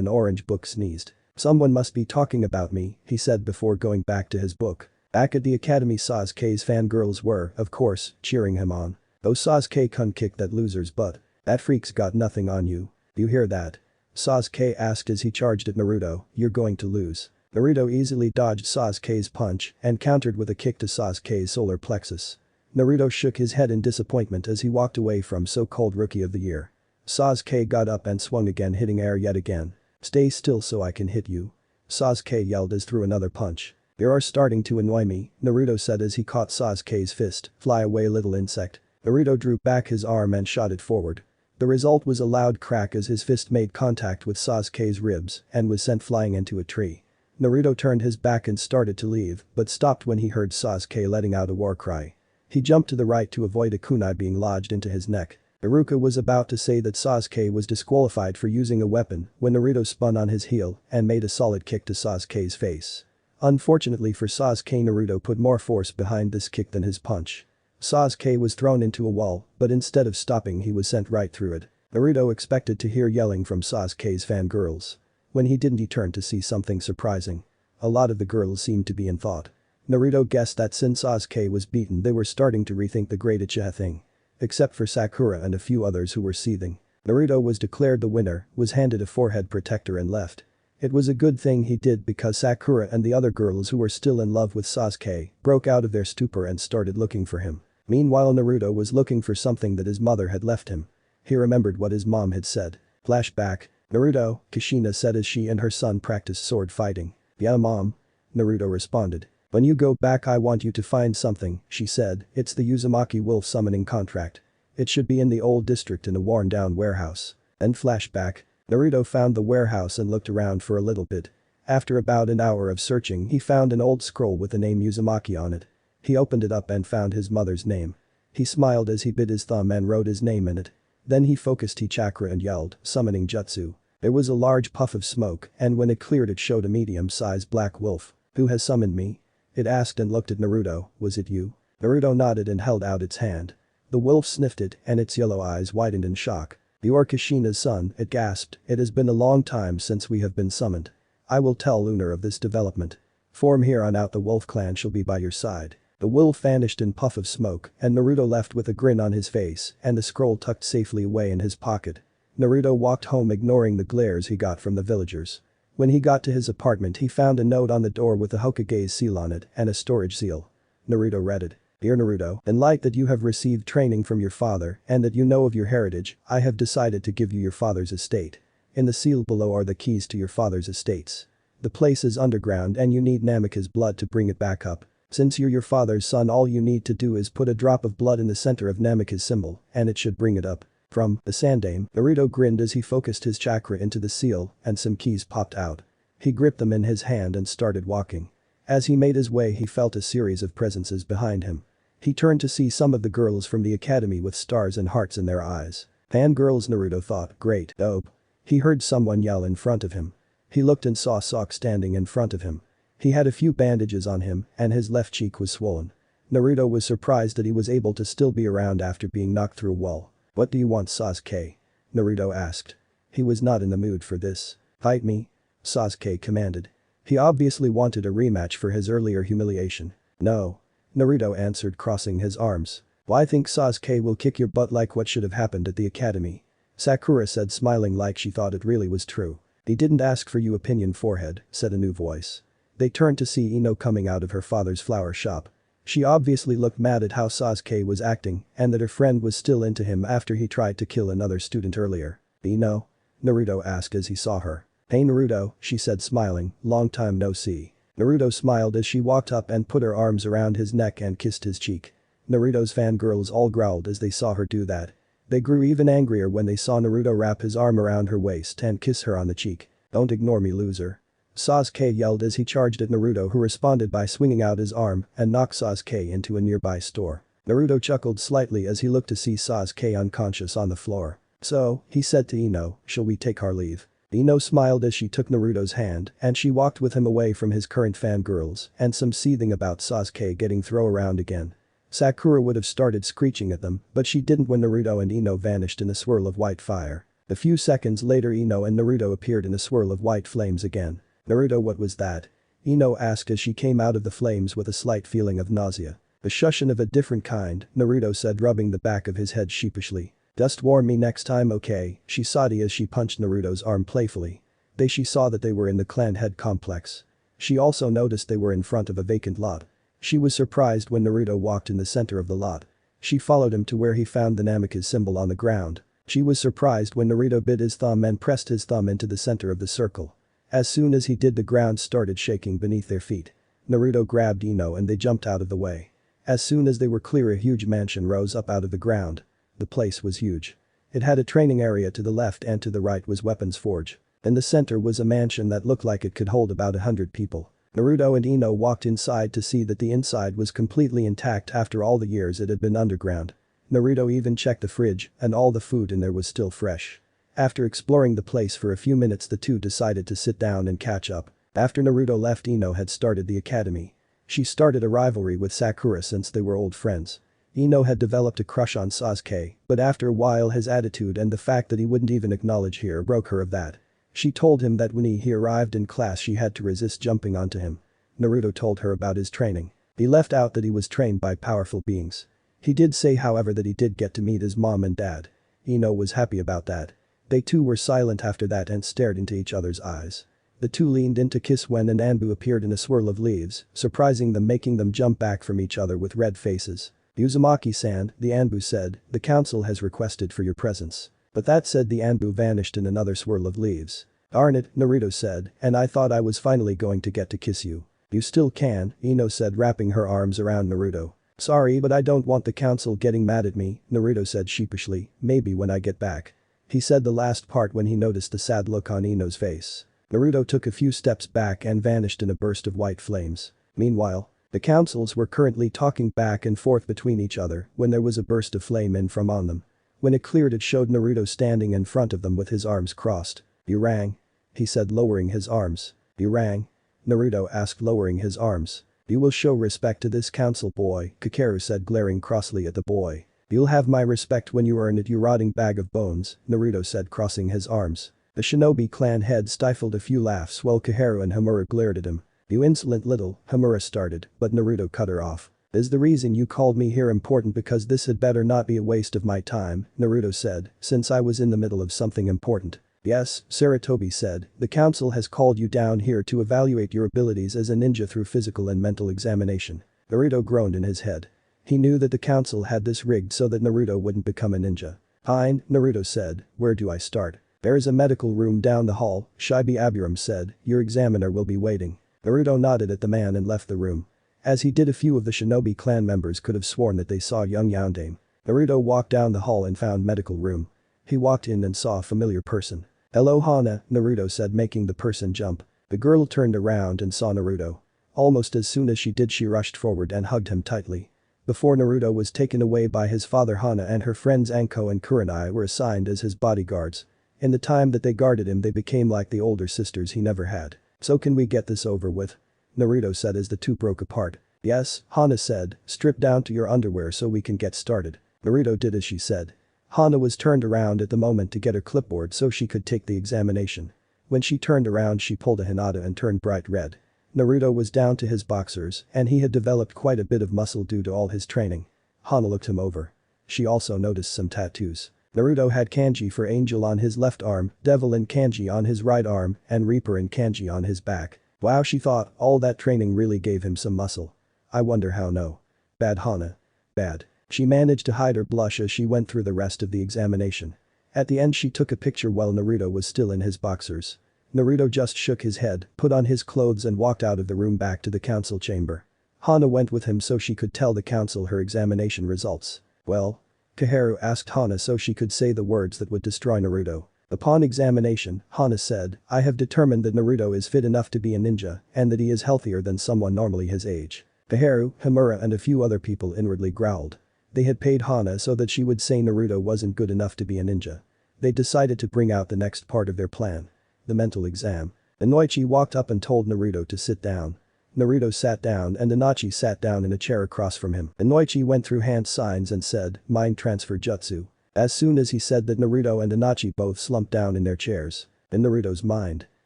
an orange book sneezed. "Someone must be talking about me," he said before going back to his book. Back at the academy Sasuke's fangirls were, of course, cheering him on. "Oh Sasuke-kun kicked that loser's butt. That freak's got nothing on you. You hear that?" Sasuke asked as he charged at Naruto, "You're going to lose." Naruto easily dodged Sasuke's punch and countered with a kick to Sasuke's solar plexus. Naruto shook his head in disappointment as he walked away from so-called Rookie of the Year. Sasuke got up and swung again, hitting air yet again. "Stay still so I can hit you." Sasuke yelled as threw another punch. "You are starting to annoy me," Naruto said as he caught Sasuke's fist. "Fly away, little insect." Naruto drew back his arm and shot it forward. The result was a loud crack as his fist made contact with Sasuke's ribs and was sent flying into a tree. Naruto turned his back and started to leave, but stopped when he heard Sasuke letting out a war cry. He jumped to the right to avoid a kunai being lodged into his neck. Iruka was about to say that Sasuke was disqualified for using a weapon when Naruto spun on his heel and made a solid kick to Sasuke's face. Unfortunately for Sasuke, Naruto put more force behind this kick than his punch. Sasuke was thrown into a wall, but instead of stopping he was sent right through it. Naruto expected to hear yelling from Sasuke's fangirls. When he didn't, he turned to see something surprising. A lot of the girls seemed to be in thought. Naruto guessed that since Sasuke was beaten they were starting to rethink the great Uchiha thing. Except for Sakura and a few others who were seething. Naruto was declared the winner, was handed a forehead protector and left. It was a good thing he did because Sakura and the other girls who were still in love with Sasuke broke out of their stupor and started looking for him. Meanwhile Naruto was looking for something that his mother had left him. He remembered what his mom had said. Flashback. "Naruto," Kushina said as she and her son practiced sword fighting. "Yeah, mom." Naruto responded. "When you go back I want you to find something," she said. "It's the Uzumaki wolf summoning contract. It should be in the old district in a worn-down warehouse." Then flashback. Naruto found the warehouse and looked around for a little bit. After about an hour of searching he found an old scroll with the name Uzumaki on it. He opened it up and found his mother's name. He smiled as he bit his thumb and wrote his name in it. Then he focused his chakra and yelled, "Summoning Jutsu." There was a large puff of smoke and when it cleared it showed a medium-sized black wolf. "Who has summoned me?" It asked and looked at Naruto. "Was it you?" Naruto nodded and held out its hand. The wolf sniffed it and its yellow eyes widened in shock. "You are Kushina's son," it gasped. "It has been a long time since we have been summoned. I will tell Lunar of this development. From here on out the wolf clan shall be by your side." The wolf vanished in puff of smoke and Naruto left with a grin on his face and the scroll tucked safely away in his pocket. Naruto walked home ignoring the glares he got from the villagers. When he got to his apartment he found a note on the door with the Hokage's seal on it and a storage seal. Naruto read it. "Dear Naruto, in light that you have received training from your father and that you know of your heritage, I have decided to give you your father's estate. In the seal below are the keys to your father's estates. The place is underground and you need Namika's blood to bring it back up. Since you're your father's son all you need to do is put a drop of blood in the center of Namika's symbol and it should bring it up. From the Sandaime." Naruto grinned as he focused his chakra into the seal and some keys popped out. He gripped them in his hand and started walking. As he made his way he felt a series of presences behind him. He turned to see some of the girls from the academy with stars and hearts in their eyes. Fangirls, Naruto thought, great, dope. He heard someone yell in front of him. He looked and saw Sok standing in front of him. He had a few bandages on him and his left cheek was swollen. Naruto was surprised that he was able to still be around after being knocked through a wall. "What do you want, Sasuke?" Naruto asked. He was not in the mood for this. "Fight me," Sasuke commanded. He obviously wanted a rematch for his earlier humiliation. "No," Naruto answered, crossing his arms. "Well, I think Sasuke will kick your butt like what should have happened at the academy," Sakura said, smiling like she thought it really was true. "He didn't ask for you, opinion forehead," said a new voice. They turned to see Ino coming out of her father's flower shop. She obviously looked mad at how Sasuke was acting and that her friend was still into him after he tried to kill another student earlier. "Ino?" Naruto asked as he saw her. "Hey Naruto," she said smiling, "long time no see." Naruto smiled as she walked up and put her arms around his neck and kissed his cheek. Naruto's fangirls all growled as they saw her do that. They grew even angrier when they saw Naruto wrap his arm around her waist and kiss her on the cheek. "Don't ignore me, loser," Sasuke yelled as he charged at Naruto, who responded by swinging out his arm and knocked Sasuke into a nearby store. Naruto chuckled slightly as he looked to see Sasuke unconscious on the floor. "So," he said to Ino, "shall we take our leave?" Ino smiled as she took Naruto's hand and she walked with him away from his current fangirls and some seething about Sasuke getting thrown around again. Sakura would have started screeching at them, but she didn't when Naruto and Ino vanished in a swirl of white fire. A few seconds later Ino and Naruto appeared in a swirl of white flames again. "Naruto, what was that?" Ino asked as she came out of the flames with a slight feeling of nausea. "A shushin of a different kind," Naruto said, rubbing the back of his head sheepishly. "Just warn me next time, okay?" she sighed as she punched Naruto's arm playfully. She saw that they were in the clan head complex. She also noticed they were in front of a vacant lot. She was surprised when Naruto walked in the center of the lot. She followed him to where he found the Namikaze symbol on the ground. She was surprised when Naruto bit his thumb and pressed his thumb into the center of the circle. As soon as he did, the ground started shaking beneath their feet. Naruto grabbed Ino and they jumped out of the way. As soon as they were clear, a huge mansion rose up out of the ground. The place was huge. It had a training area to the left and to the right was Weapons Forge. In the center was a mansion that looked like it could hold about 100 people. Naruto and Ino walked inside to see that the inside was completely intact after all the years it had been underground. Naruto even checked the fridge and all the food in there was still fresh. After exploring the place for a few minutes, the two decided to sit down and catch up. After Naruto left, Ino had started the academy. She started a rivalry with Sakura since they were old friends. Ino had developed a crush on Sasuke, but after a while his attitude and the fact that he wouldn't even acknowledge her broke her of that. She told him that when he arrived in class she had to resist jumping onto him. Naruto told her about his training. He left out that he was trained by powerful beings. He did say, however, that he did get to meet his mom and dad. Ino was happy about that. They two were silent after that and stared into each other's eyes. The two leaned in to kiss when an Anbu appeared in a swirl of leaves, surprising them, making them jump back from each other with red faces. "Uzumaki-san," the Anbu said, "the council has requested for your presence." But that said, the Anbu vanished in another swirl of leaves. "Darn it," Naruto said, "and I thought I was finally going to get to kiss you." "You still can," Ino said, wrapping her arms around Naruto. "Sorry, but I don't want the council getting mad at me," Naruto said sheepishly, "maybe when I get back." He said the last part when he noticed the sad look on Ino's face. Naruto took a few steps back and vanished in a burst of white flames. Meanwhile, the councils were currently talking back and forth between each other when there was a burst of flame in from on them. When it cleared, it showed Naruto standing in front of them with his arms crossed. "You rang?" he said, lowering his arms. "You rang?" Naruto asked, lowering his arms. "You will show respect to this council, boy," Kakaru said, glaring crossly at the boy. "You'll have my respect when you earn it, you rotting bag of bones," Naruto said, crossing his arms. The Shinobi clan head stifled a few laughs while Koharu and Homura glared at him. "You insolent little," Homura started, but Naruto cut her off. "Is the reason you called me here important? Because this had better not be a waste of my time," Naruto said, "since I was in the middle of something important." "Yes," Sarutobi said, "the council has called you down here to evaluate your abilities as a ninja through physical and mental examination." Naruto groaned in his head. He knew that the council had this rigged so that Naruto wouldn't become a ninja. "Fine," Naruto said, "where do I start?" "There is a medical room down the hall," Shibi Abiram said, "your examiner will be waiting." Naruto nodded at the man and left the room. As he did, a few of the Shinobi clan members could have sworn that they saw young Yondaime. Naruto walked down the hall and found medical room. He walked in and saw a familiar person. "Hello, Hana," Naruto said, making the person jump. The girl turned around and saw Naruto. Almost as soon as she did, she rushed forward and hugged him tightly. Before Naruto was taken away by his father, Hana and her friends Anko and Kurenai were assigned as his bodyguards. In the time that they guarded him, they became like the older sisters he never had. "So can we get this over with?" Naruto said as the two broke apart. "Yes," Hana said, "strip down to your underwear so we can get started." Naruto did as she said. Hana was turned around at the moment to get her clipboard so she could take the examination. When she turned around, she pulled a Hinata and turned bright red. Naruto was down to his boxers and he had developed quite a bit of muscle due to all his training. Hana looked him over. She also noticed some tattoos. Naruto had kanji for Angel on his left arm, Devil in kanji on his right arm, and Reaper in kanji on his back. Wow, she thought, all that training really gave him some muscle. I wonder how. No. Bad, Hana. Bad. She managed to hide her blush as she went through the rest of the examination. At the end, she took a picture while Naruto was still in his boxers. Naruto just shook his head, put on his clothes and walked out of the room back to the council chamber. Hana went with him so she could tell the council her examination results. "Well?" Koharu asked Hana so she could say the words that would destroy Naruto. Upon examination, Hana said, "I have determined that Naruto is fit enough to be a ninja and that he is healthier than someone normally his age." Koharu, Homura and a few other people inwardly growled. They had paid Hana so that she would say Naruto wasn't good enough to be a ninja. They decided to bring out the next part of their plan. The mental exam. Inoichi walked up and told Naruto to sit down. Naruto sat down and Inoichi sat down in a chair across from him. Inoichi went through hand signs and said, mind transfer jutsu. As soon as he said that, Naruto and Inoichi both slumped down in their chairs. In Naruto's mind,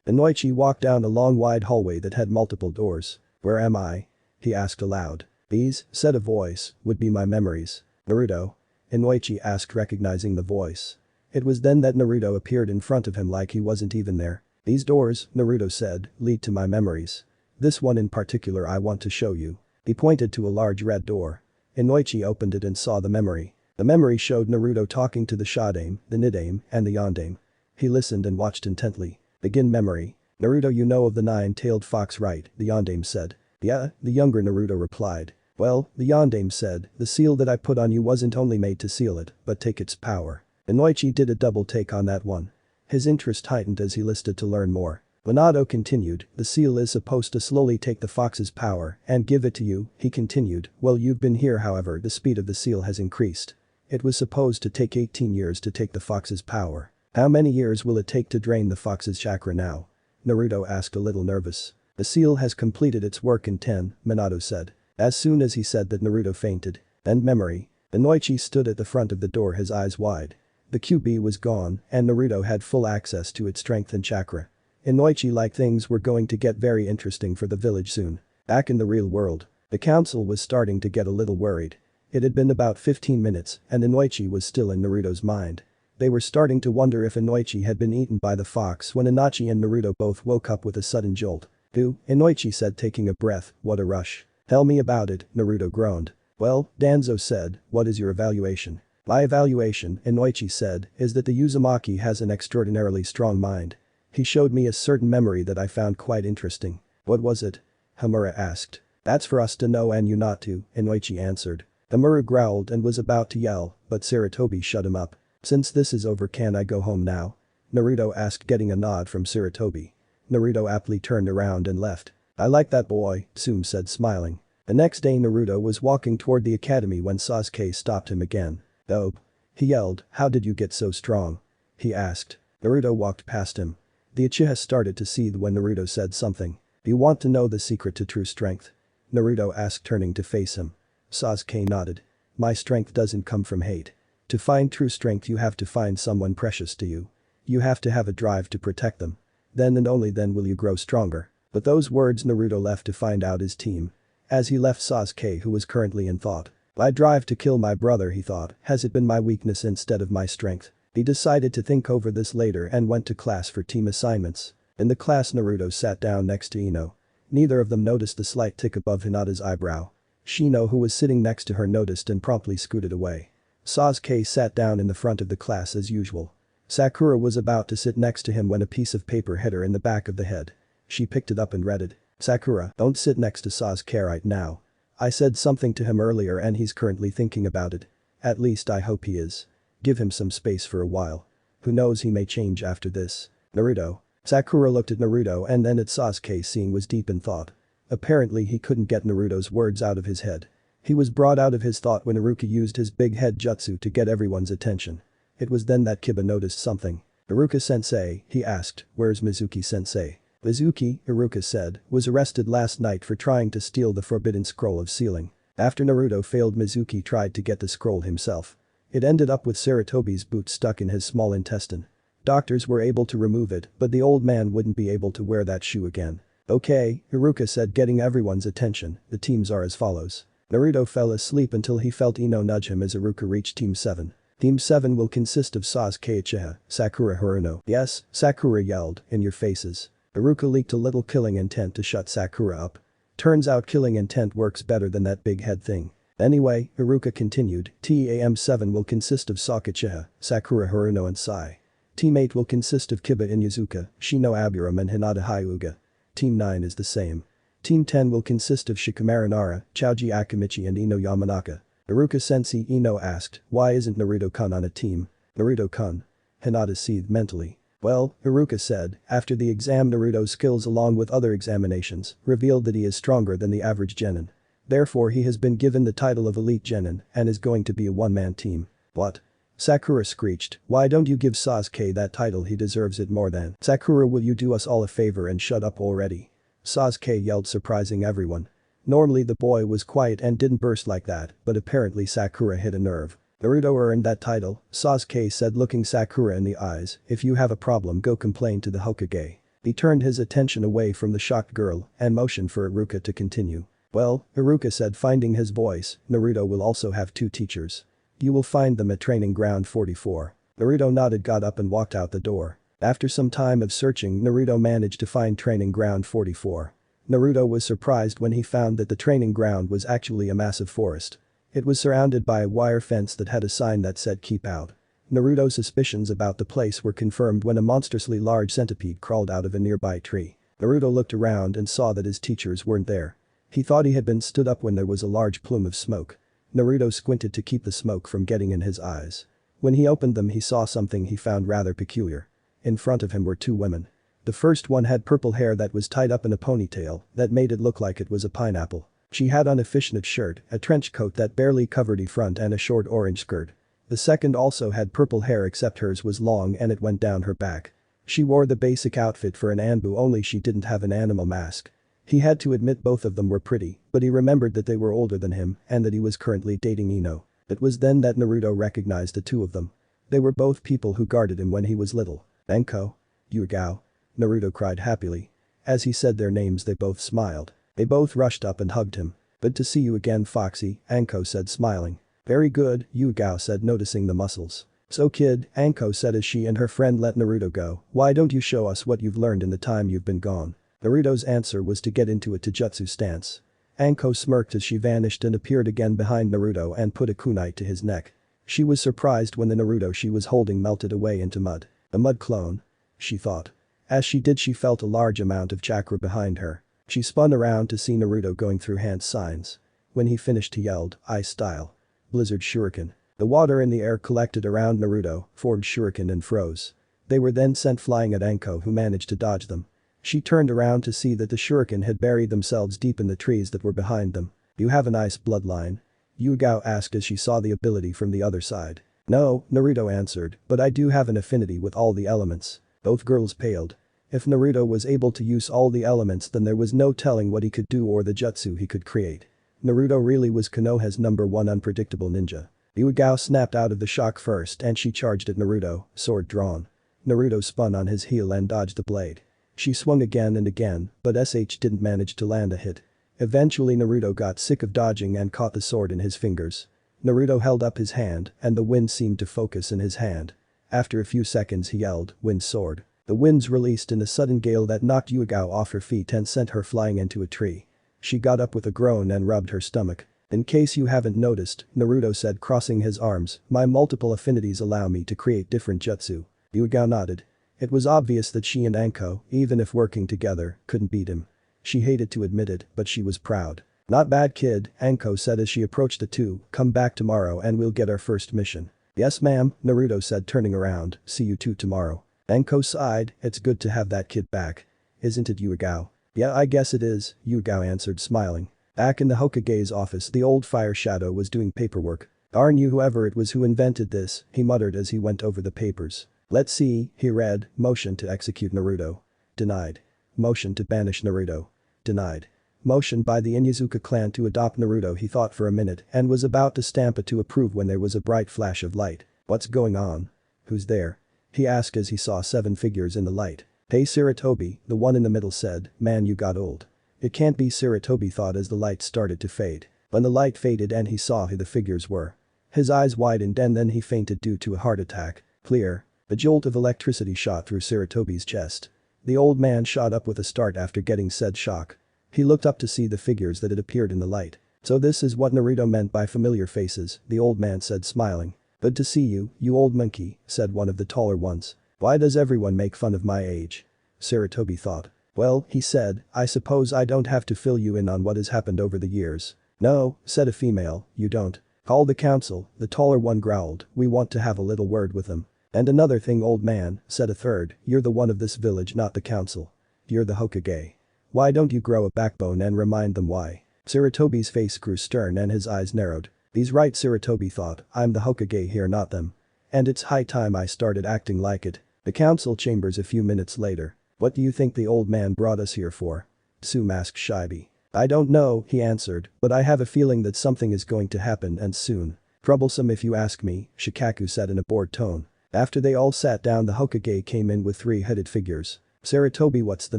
Inoichi walked down a long wide hallway that had multiple doors. Where am I? He asked aloud. These, said a voice, would be my memories. Naruto? Inoichi asked, recognizing the voice. It was then that Naruto appeared in front of him like he wasn't even there. These doors, Naruto said, lead to my memories. This one in particular I want to show you. He pointed to a large red door. Inoichi opened it and saw the memory. The memory showed Naruto talking to the Shadame, the Nidame, and the Yondame. He listened and watched intently. Begin memory. Naruto, you know of the nine-tailed fox, right? The Yondame said. Yeah, the younger Naruto replied. Well, the Yondame said, the seal that I put on you wasn't only made to seal it, but take its power. Inoichi did a double take on that one. His interest heightened as he listened to learn more. Minato continued, the seal is supposed to slowly take the fox's power and give it to you, he continued. Well, you've been here, however, the speed of the seal has increased. It was supposed to take 18 years to take the fox's power. How many years will it take to drain the fox's chakra now? Naruto asked, a little nervous. The seal has completed its work in 10, Minato said. As soon as he said that, Naruto fainted. And memory. Inoichi stood at the front of the door, his eyes wide. The QB was gone and Naruto had full access to its strength and chakra. Inoichi like things were going to get very interesting for the village soon. Back in the real world, the council was starting to get a little worried. It had been about 15 minutes and Inoichi was still in Naruto's mind. They were starting to wonder if Inoichi had been eaten by the fox when Inoichi and Naruto both woke up with a sudden jolt. Inoichi said, taking a breath, what a rush. Tell me about it, Naruto groaned. Well, Danzo said, what is your evaluation? My evaluation, Inoichi said, is that the Uzumaki has an extraordinarily strong mind. He showed me a certain memory that I found quite interesting. What was it? Hamura asked. That's for us to know and you not to, Inoichi answered. Hamura growled and was about to yell, but Sarutobi shut him up. Since this is over, can I go home now? Naruto asked, getting a nod from Sarutobi. Naruto aptly turned around and left. I like that boy, Tsume said, smiling. The next day Naruto was walking toward the academy when Sasuke stopped him again. Oh. He yelled, how did you get so strong? He asked. Naruto walked past him. The Uchiha started to seethe when Naruto said something. Do you want to know the secret to true strength? Naruto asked, turning to face him. Sasuke nodded. My strength doesn't come from hate. To find true strength you have to find someone precious to you. You have to have a drive to protect them. Then and only then will you grow stronger. But those words Naruto left to find out his team. As he left Sasuke, who was currently in thought. I drive to kill my brother, he thought, has it been my weakness instead of my strength? He decided to think over this later and went to class for team assignments. In the class Naruto sat down next to Ino. Neither of them noticed the slight tick above Hinata's eyebrow. Shino, who was sitting next to her, noticed and promptly scooted away. Sasuke sat down in the front of the class as usual. Sakura was about to sit next to him when a piece of paper hit her in the back of the head. She picked it up and read it. Sakura, don't sit next to Sasuke right now. I said something to him earlier and he's currently thinking about it. At least I hope he is. Give him some space for a while. Who knows, he may change after this. Naruto. Sakura looked at Naruto and then at Sasuke, seeing was deep in thought. Apparently he couldn't get Naruto's words out of his head. He was brought out of his thought when Iruka used his big head jutsu to get everyone's attention. It was then that Kiba noticed something. Iruka-sensei, he asked, where's Mizuki-sensei? Mizuki, Iruka said, was arrested last night for trying to steal the forbidden scroll of sealing. After Naruto failed, Mizuki tried to get the scroll himself. It ended up with Sarutobi's boot stuck in his small intestine. Doctors were able to remove it, but the old man wouldn't be able to wear that shoe again. Okay, Iruka said, getting everyone's attention. The teams are as follows. Naruto fell asleep until he felt Ino nudge him as Iruka reached Team 7. Team 7 will consist of Sasuke Uchiha, Sakura Haruno. Yes, Sakura yelled, in your faces. Iruka leaked a little killing intent to shut Sakura up. Turns out killing intent works better than that big head thing. Anyway, Iruka continued, Team 7 will consist of Sasuke Uchiha, Sakura Haruno and Sai. Team 8 will consist of Kiba Inuzuka, Shino Aburame and Hinata Hyuga. Team 9 is the same. Team 10 will consist of Shikamaru Nara, Choji Akimichi and Ino Yamanaka. Iruka-sensei, Ino asked, why isn't Naruto-kun on a team? Naruto-kun. Hinata seethed mentally. Well, Iruka said, after the exam Naruto's skills along with other examinations revealed that he is stronger than the average genin. Therefore he has been given the title of elite genin and is going to be a one-man team. What? Sakura screeched, why don't you give Sasuke that title, he deserves it more than. Sakura, will you do us all a favor and shut up already? Sasuke yelled, surprising everyone. Normally the boy was quiet and didn't burst like that, but apparently Sakura hit a nerve. Naruto earned that title, Sasuke said, looking Sakura in the eyes. If you have a problem, go complain to the Hokage. He turned his attention away from the shocked girl and motioned for Iruka to continue. Well, Iruka said, finding his voice, Naruto will also have 2 teachers. You will find them at Training Ground 44. Naruto nodded, got up and walked out the door. After some time of searching, Naruto managed to find Training Ground 44. Naruto was surprised when he found that the training ground was actually a massive forest. It was surrounded by a wire fence that had a sign that said "Keep Out." Naruto's suspicions about the place were confirmed when a monstrously large centipede crawled out of a nearby tree. Naruto looked around and saw that his teachers weren't there. He thought he had been stood up when there was a large plume of smoke. Naruto squinted to keep the smoke from getting in his eyes. When he opened them, he saw something he found rather peculiar. In front of him were 2 women. The first one had purple hair that was tied up in a ponytail that made it look like it was a pineapple. She had on a fishnet shirt, a trench coat that barely covered her front, and a short orange skirt. The second also had purple hair, except hers was long and it went down her back. She wore the basic outfit for an Anbu, only she didn't have an animal mask. He had to admit both of them were pretty, but he remembered that they were older than him and that he was currently dating Ino. It was then that Naruto recognized the 2 of them. They were both people who guarded him when he was little. Anko. Yugao. Naruto cried happily. As he said their names, they both smiled. They both rushed up and hugged him. Good to see you again, Foxy, Anko said, smiling. Very good, Yugao said, noticing the muscles. So kid, Anko said as she and her friend let Naruto go, why don't you show us what you've learned in the time you've been gone? Naruto's answer was to get into a taijutsu stance. Anko smirked as she vanished and appeared again behind Naruto and put a kunai to his neck. She was surprised when the Naruto she was holding melted away into mud. A mud clone? She thought. As she did, she felt a large amount of chakra behind her. She spun around to see Naruto going through hand signs. When he finished, he yelled, "Ice style. Blizzard shuriken." The water in the air collected around Naruto, formed shuriken and froze. They were then sent flying at Anko, who managed to dodge them. She turned around to see that the shuriken had buried themselves deep in the trees that were behind them. You have an ice bloodline? Yugao asked as she saw the ability from the other side. No, Naruto answered, but I do have an affinity with all the elements. Both girls paled. If Naruto was able to use all the elements, then there was no telling what he could do or the jutsu he could create. Naruto really was Konoha's #1 unpredictable ninja. Yugao snapped out of the shock first and she charged at Naruto, sword drawn. Naruto spun on his heel and dodged the blade. She swung again and again, but didn't manage to land a hit. Eventually Naruto got sick of dodging and caught the sword in his fingers. Naruto held up his hand and the wind seemed to focus in his hand. After a few seconds he yelled, "Wind sword." The winds released in a sudden gale that knocked Yugao off her feet and sent her flying into a tree. She got up with a groan and rubbed her stomach. In case you haven't noticed, Naruto said, crossing his arms, my multiple affinities allow me to create different jutsu. Yugao nodded. It was obvious that she and Anko, even if working together, couldn't beat him. She hated to admit it, but she was proud. Not bad kid, Anko said as she approached the 2, come back tomorrow and we'll get our first mission. Yes ma'am, Naruto said, turning around, see you 2 tomorrow. Anko sighed, it's good to have that kid back. Isn't it, Yugao? Yeah, I guess it is, Yugao answered, smiling. Back in the Hokage's office, the old fire shadow was doing paperwork. Darn you, whoever it was who invented this, he muttered as he went over the papers. Let's see, he read, motion to execute Naruto. Denied. Motion to banish Naruto. Denied. Motion by the Inuzuka clan to adopt Naruto. He thought for a minute and was about to stamp it to approve when there was a bright flash of light. What's going on? Who's there? He asked as he saw 7 figures in the light. Hey Sarutobi, the one in the middle said, man you got old. It can't be, Sarutobi thought as the light started to fade. When the light faded and he saw who the figures were. His eyes widened and then he fainted due to a heart attack. Clear. A jolt of electricity shot through Sarutobi's chest. The old man shot up with a start after getting said shock. He looked up to see the figures that had appeared in the light. So this is what Naruto meant by familiar faces, the old man said, smiling. Good to see you, you old monkey, said one of the taller ones. Why does everyone make fun of my age? Sarutobi thought. Well, he said, I suppose I don't have to fill you in on what has happened over the years. No, said a female, you don't. Call the council, the taller one growled, we want to have a little word with them. And another thing, old man, said a third, you're the one of this village, not the council. You're the Hokage. Why don't you grow a backbone and remind them why? Sarutobi's face grew stern and his eyes narrowed. He's right, Sarutobi thought, I'm the Hokage here, not them. And it's high time I started acting like it. The council chambers a few minutes later. What do you think the old man brought us here for? Tsume asked Shibi. I don't know, he answered, but I have a feeling that something is going to happen and soon. Troublesome if you ask me, Shikaku said in a bored tone. After they all sat down, the Hokage came in with three hooded figures. Sarutobi, what's the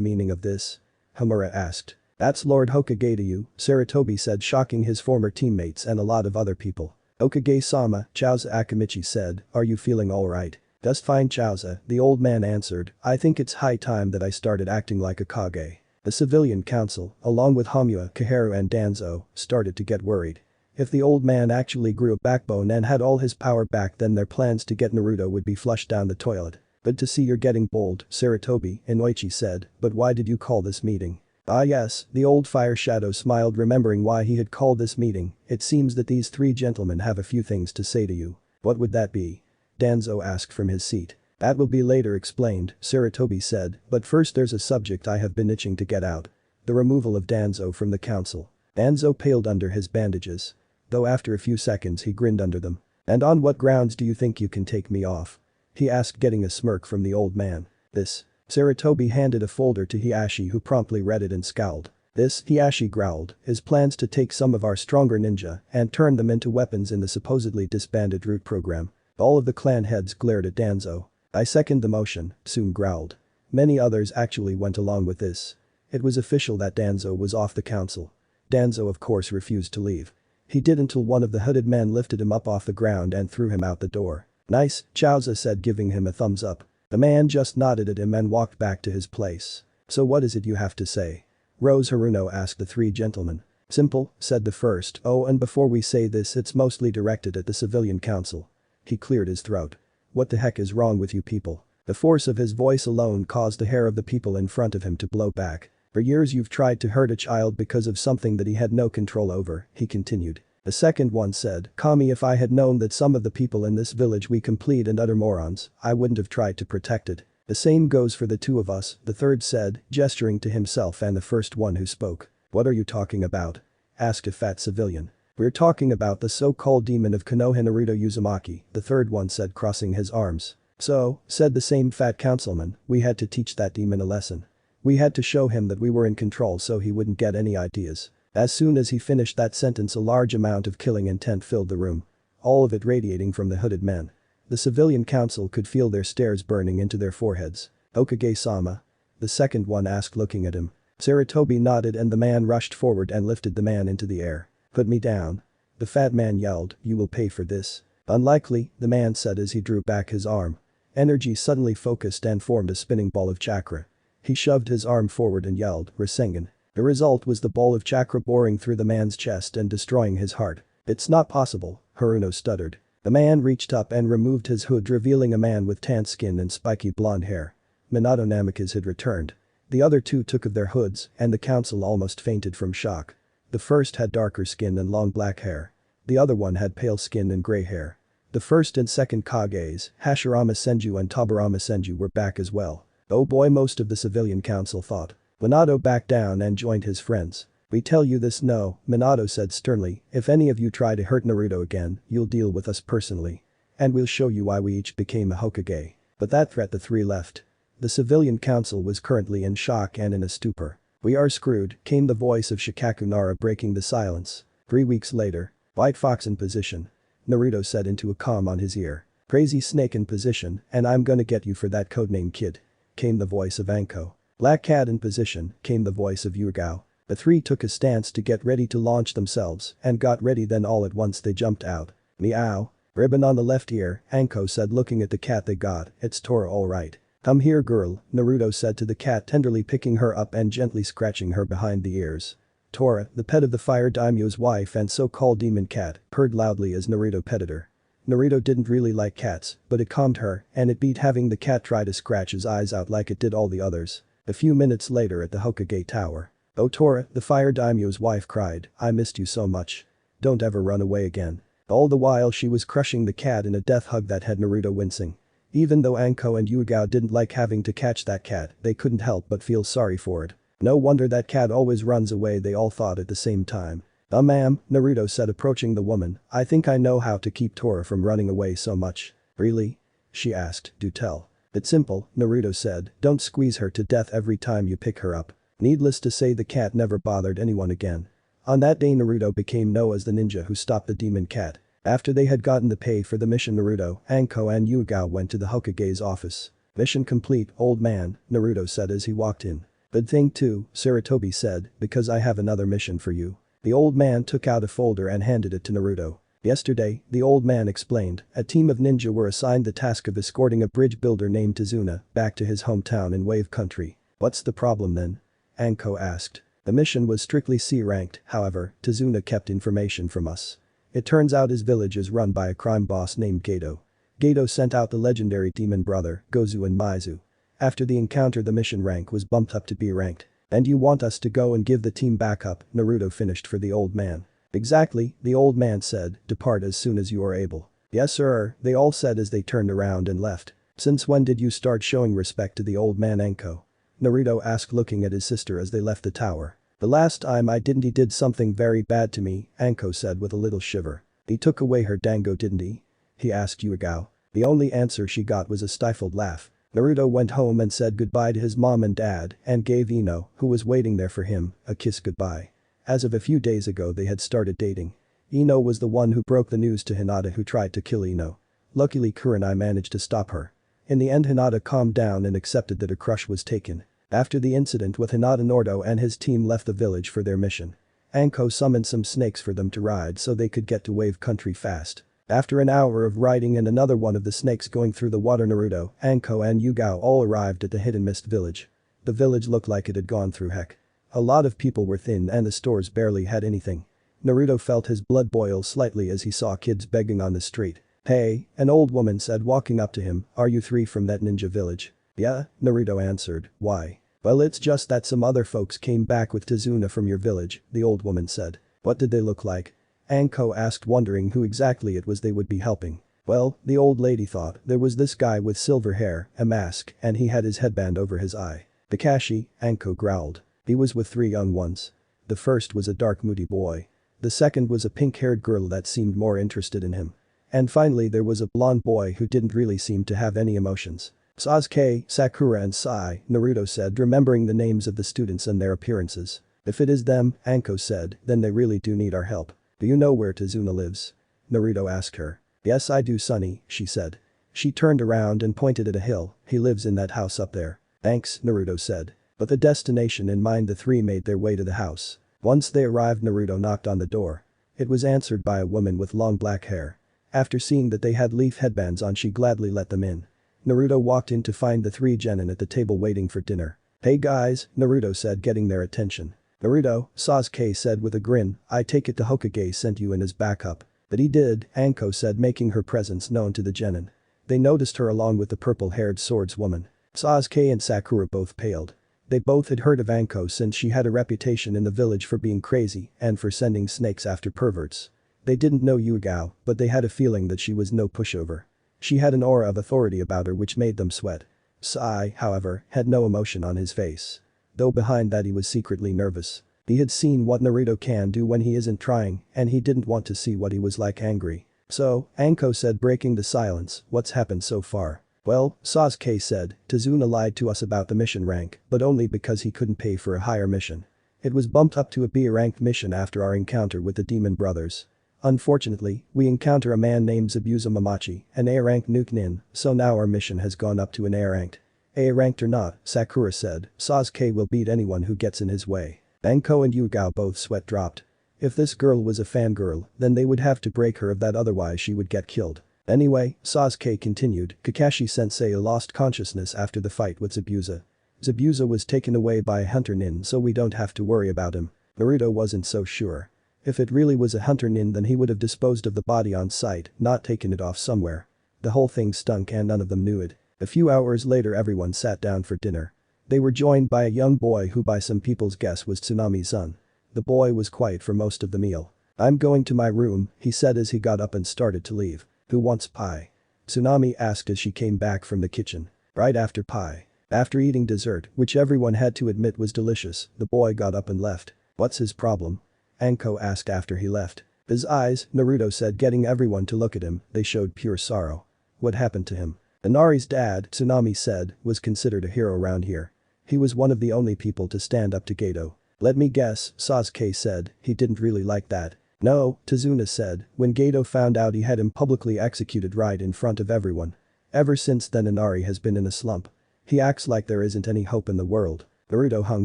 meaning of this? Homura asked. That's Lord Hokage to you, Sarutobi said, shocking his former teammates and a lot of other people. Okage-sama, Chauza Akamichi said, are you feeling alright? Just fine, Chauza, the old man answered. I think it's high time that I started acting like a Kage. The civilian council, along with Homura, Koharu and Danzo, started to get worried. If the old man actually grew a backbone and had all his power back, then their plans to get Naruto would be flushed down the toilet. Good to see you're getting bold, Sarutobi, Inoichi said, but why did you call this meeting? Ah yes, the old fire shadow smiled, remembering why he had called this meeting. It seems that these three gentlemen have a few things to say to you. What would that be? Danzo asked from his seat. That will be later explained, Sarutobi said, but first there's a subject I have been itching to get out. The removal of Danzo from the council. Danzo paled under his bandages. Though after a few seconds he grinned under them. And on what grounds do you think you can take me off? He asked, getting a smirk from the old man. This. Sarutobi handed a folder to Hiashi, who promptly read it and scowled. This, Hiashi growled, is plans to take some of our stronger ninja and turn them into weapons in the supposedly disbanded Root program. All of the clan heads glared at Danzo. I second the motion, Tsume growled. Many others actually went along with this. It was official that Danzo was off the council. Danzo of course refused to leave. He did until one of the hooded men lifted him up off the ground and threw him out the door. Nice, Chauza said, giving him a thumbs up. The man just nodded at him and walked back to his place. So what is it you have to say? Rose Haruno asked the three gentlemen. Simple, said the first. Oh, and before we say this, it's mostly directed at the civilian council. He cleared his throat. What the heck is wrong with you people? The force of his voice alone caused the hair of the people in front of him to blow back. For years you've tried to hurt a child because of something that he had no control over, he continued. The second one said, Kami, if I had known that some of the people in this village we complete and utter morons, I wouldn't have tried to protect it. The same goes for the two of us, the third said, gesturing to himself and the first one who spoke. What are you talking about? Asked a fat civilian. We're talking about the so-called demon of Konoha Naruto Uzumaki, the third one said, crossing his arms. So, said the same fat councilman, we had to teach that demon a lesson. We had to show him that we were in control so he wouldn't get any ideas. As soon as he finished that sentence, a large amount of killing intent filled the room. All of it radiating from the hooded men. The civilian council could feel their stares burning into their foreheads. Okage-sama? The second one asked, looking at him. Sarutobi nodded and the man rushed forward and lifted the man into the air. Put me down. The fat man yelled, you will pay for this. Unlikely, the man said as he drew back his arm. Energy suddenly focused and formed a spinning ball of chakra. He shoved his arm forward and yelled, Rasengan. The result was the ball of chakra boring through the man's chest and destroying his heart. It's not possible, Haruno stuttered. The man reached up and removed his hood, revealing a man with tan skin and spiky blonde hair. Minato Namikaze had returned. The other two took off their hoods and the council almost fainted from shock. The first had darker skin and long black hair. The other one had pale skin and gray hair. The first and second Kages, Hashirama Senju and Tobirama Senju, were back as well. Oh boy, most of the civilian council thought. Minato backed down and joined his friends. We tell you this, no, Minato said sternly, if any of you try to hurt Naruto again, you'll deal with us personally. And we'll show you why we each became a Hokage. But that threat, the three left. The civilian council was currently in shock and in a stupor. We are screwed, came the voice of Shikaku Nara, breaking the silence. 3 weeks later. White Fox in position. Naruto said into a comm on his ear. Crazy Snake in position, and I'm gonna get you for that codename kid. Came the voice of Anko. Black Cat in position, came the voice of Yugao. The three took a stance to get ready to launch themselves and got ready, then all at once they jumped out. Meow. Ribbon on the left ear, Anko said, looking at the cat they got. It's Tora, alright. Come here, girl, Naruto said to the cat, tenderly picking her up and gently scratching her behind the ears. Tora, the pet of the fire daimyo's wife and so-called demon cat, purred loudly as Naruto petted her. Naruto didn't really like cats, but it calmed her and it beat having the cat try to scratch his eyes out like it did all the others. A few minutes later at the Hokage Tower. Oh Tora, the fire daimyo's wife cried, I missed you so much. Don't ever run away again. All the while she was crushing the cat in a death hug that had Naruto wincing. Even though Anko and Yugao didn't like having to catch that cat, they couldn't help but feel sorry for it. No wonder that cat always runs away, they all thought at the same time. Ma'am, Naruto said, approaching the woman, I think I know how to keep Tora from running away so much. Really? She asked, do tell. It's simple, Naruto said, don't squeeze her to death every time you pick her up. Needless to say, the cat never bothered anyone again. On that day, Naruto became known as the ninja who stopped the demon cat. After they had gotten the pay for the mission, Naruto, Anko and Yugao went to the Hokage's office. "Mission complete, old man," Naruto said as he walked in. "Good thing too," Sarutobi said, "because I have another mission for you." The old man took out a folder and handed it to Naruto. "Yesterday," the old man explained, "a team of ninja were assigned the task of escorting a bridge builder named Tazuna back to his hometown in Wave Country." "What's the problem then?" Anko asked. "The mission was strictly C-ranked, however, Tazuna kept information from us. It turns out his village is run by a crime boss named Gato. Gato sent out the legendary demon brother, Gozu and Maizu. After the encounter, the mission rank was bumped up to B ranked. And you want us to go and give the team backup," Naruto finished for the old man. "Exactly," the old man said, "depart as soon as you are able." "Yes sir," they all said as they turned around and left. "Since when did you start showing respect to the old man, Anko?" Naruto asked, looking at his sister as they left the tower. "The last time I didn't. He did something very bad to me," Anko said with a little shiver. "He took away her dango, didn't he?" he asked Yugao. The only answer she got was a stifled laugh. Naruto went home and said goodbye to his mom and dad and gave Ino, who was waiting there for him, a kiss goodbye. As of a few days ago, they had started dating. Ino was the one who broke the news to Hinata, who tried to kill Ino. Luckily, Kurenai managed to stop her. In the end, Hinata calmed down and accepted that her crush was taken. After the incident with Hinata, Naruto and his team left the village for their mission. Anko summoned some snakes for them to ride so they could get to Wave Country fast. After an hour of riding and another one of the snakes going through the water, Naruto, Anko and Yugao all arrived at the Hidden Mist village. The village looked like it had gone through heck. A lot of people were thin and the stores barely had anything. Naruto felt his blood boil slightly as he saw kids begging on the street. "Hey," an old woman said, walking up to him, "are you three from that ninja village?" "Yeah," Naruto answered. "Why?" "Well, it's just that some other folks came back with Tazuna from your village," the old woman said. "What did they look like?" Anko asked, wondering who exactly it was they would be helping. "Well," the old lady thought, "there was this guy with silver hair, a mask, and he had his headband over his eye." "Kakashi," Anko growled. "He was with three young ones. The first was a dark, moody boy. The second was a pink-haired girl that seemed more interested in him. And finally there was a blonde boy who didn't really seem to have any emotions." "Sasuke, Sakura and Sai," Naruto said, remembering the names of the students and their appearances. "If it is them," Anko said, "then they really do need our help." "Do you know where Tazuna lives?" Naruto asked her. "Yes I do, Sonny," she said. She turned around and pointed at a hill. "He lives in that house up there." "Thanks," Naruto said. But the destination in mind, the three made their way to the house. Once they arrived, Naruto knocked on the door. It was answered by a woman with long black hair. After seeing that they had leaf headbands on, she gladly let them in. Naruto walked in to find the three genin at the table waiting for dinner. "Hey guys," Naruto said, getting their attention. "Naruto," Sasuke said with a grin, "I take it the Hokage sent you in as backup." "But he did," Anko said, making her presence known to the genin. They noticed her along with the purple-haired swordswoman. Sasuke and Sakura both paled. They both had heard of Anko since she had a reputation in the village for being crazy and for sending snakes after perverts. They didn't know Yugao, but they had a feeling that she was no pushover. She had an aura of authority about her which made them sweat. Sai, however, had no emotion on his face. Though behind that he was secretly nervous. He had seen what Naruto can do when he isn't trying, and he didn't want to see what he was like angry. "So," Anko said, breaking the silence, "what's happened so far?" "Well," Sasuke said, "Tazuna lied to us about the mission rank, but only because he couldn't pay for a higher mission. It was bumped up to a B-ranked mission after our encounter with the Demon Brothers. Unfortunately, we encounter a man named Zabuza Mamachi, an A-ranked nuke nin, so now our mission has gone up to an A-ranked." "A-ranked or not," Sakura said, "Sasuke will beat anyone who gets in his way." Anko and Yugao both sweat dropped. If this girl was a fangirl, then they would have to break her of that, otherwise she would get killed. "Anyway," Sasuke continued, "Kakashi-sensei lost consciousness after the fight with Zabuza. Zabuza was taken away by a hunter nin, so we don't have to worry about him." Naruto wasn't so sure. If it really was a hunter nin, then he would have disposed of the body on site, not taken it off somewhere. The whole thing stunk and none of them knew it. A few hours later, everyone sat down for dinner. They were joined by a young boy who by some people's guess was Tsunami's son. The boy was quiet for most of the meal. "I'm going to my room," he said as he got up and started to leave. "Who wants pie?" Tsunami asked as she came back from the kitchen. Right after pie. After eating dessert, which everyone had to admit was delicious, the boy got up and left. "What's his problem?" Anko asked after he left. "His eyes," Naruto said, getting everyone to look at him, "they showed pure sorrow." "What happened to him?" "Inari's dad," Tsunami said, "was considered a hero around here. He was one of the only people to stand up to Gato. Let me guess, Sasuke said, he didn't really like that. No, Tazuna said, when Gato found out he had him publicly executed right in front of everyone. Ever since then Inari has been in a slump. He acts like there isn't any hope in the world. Naruto hung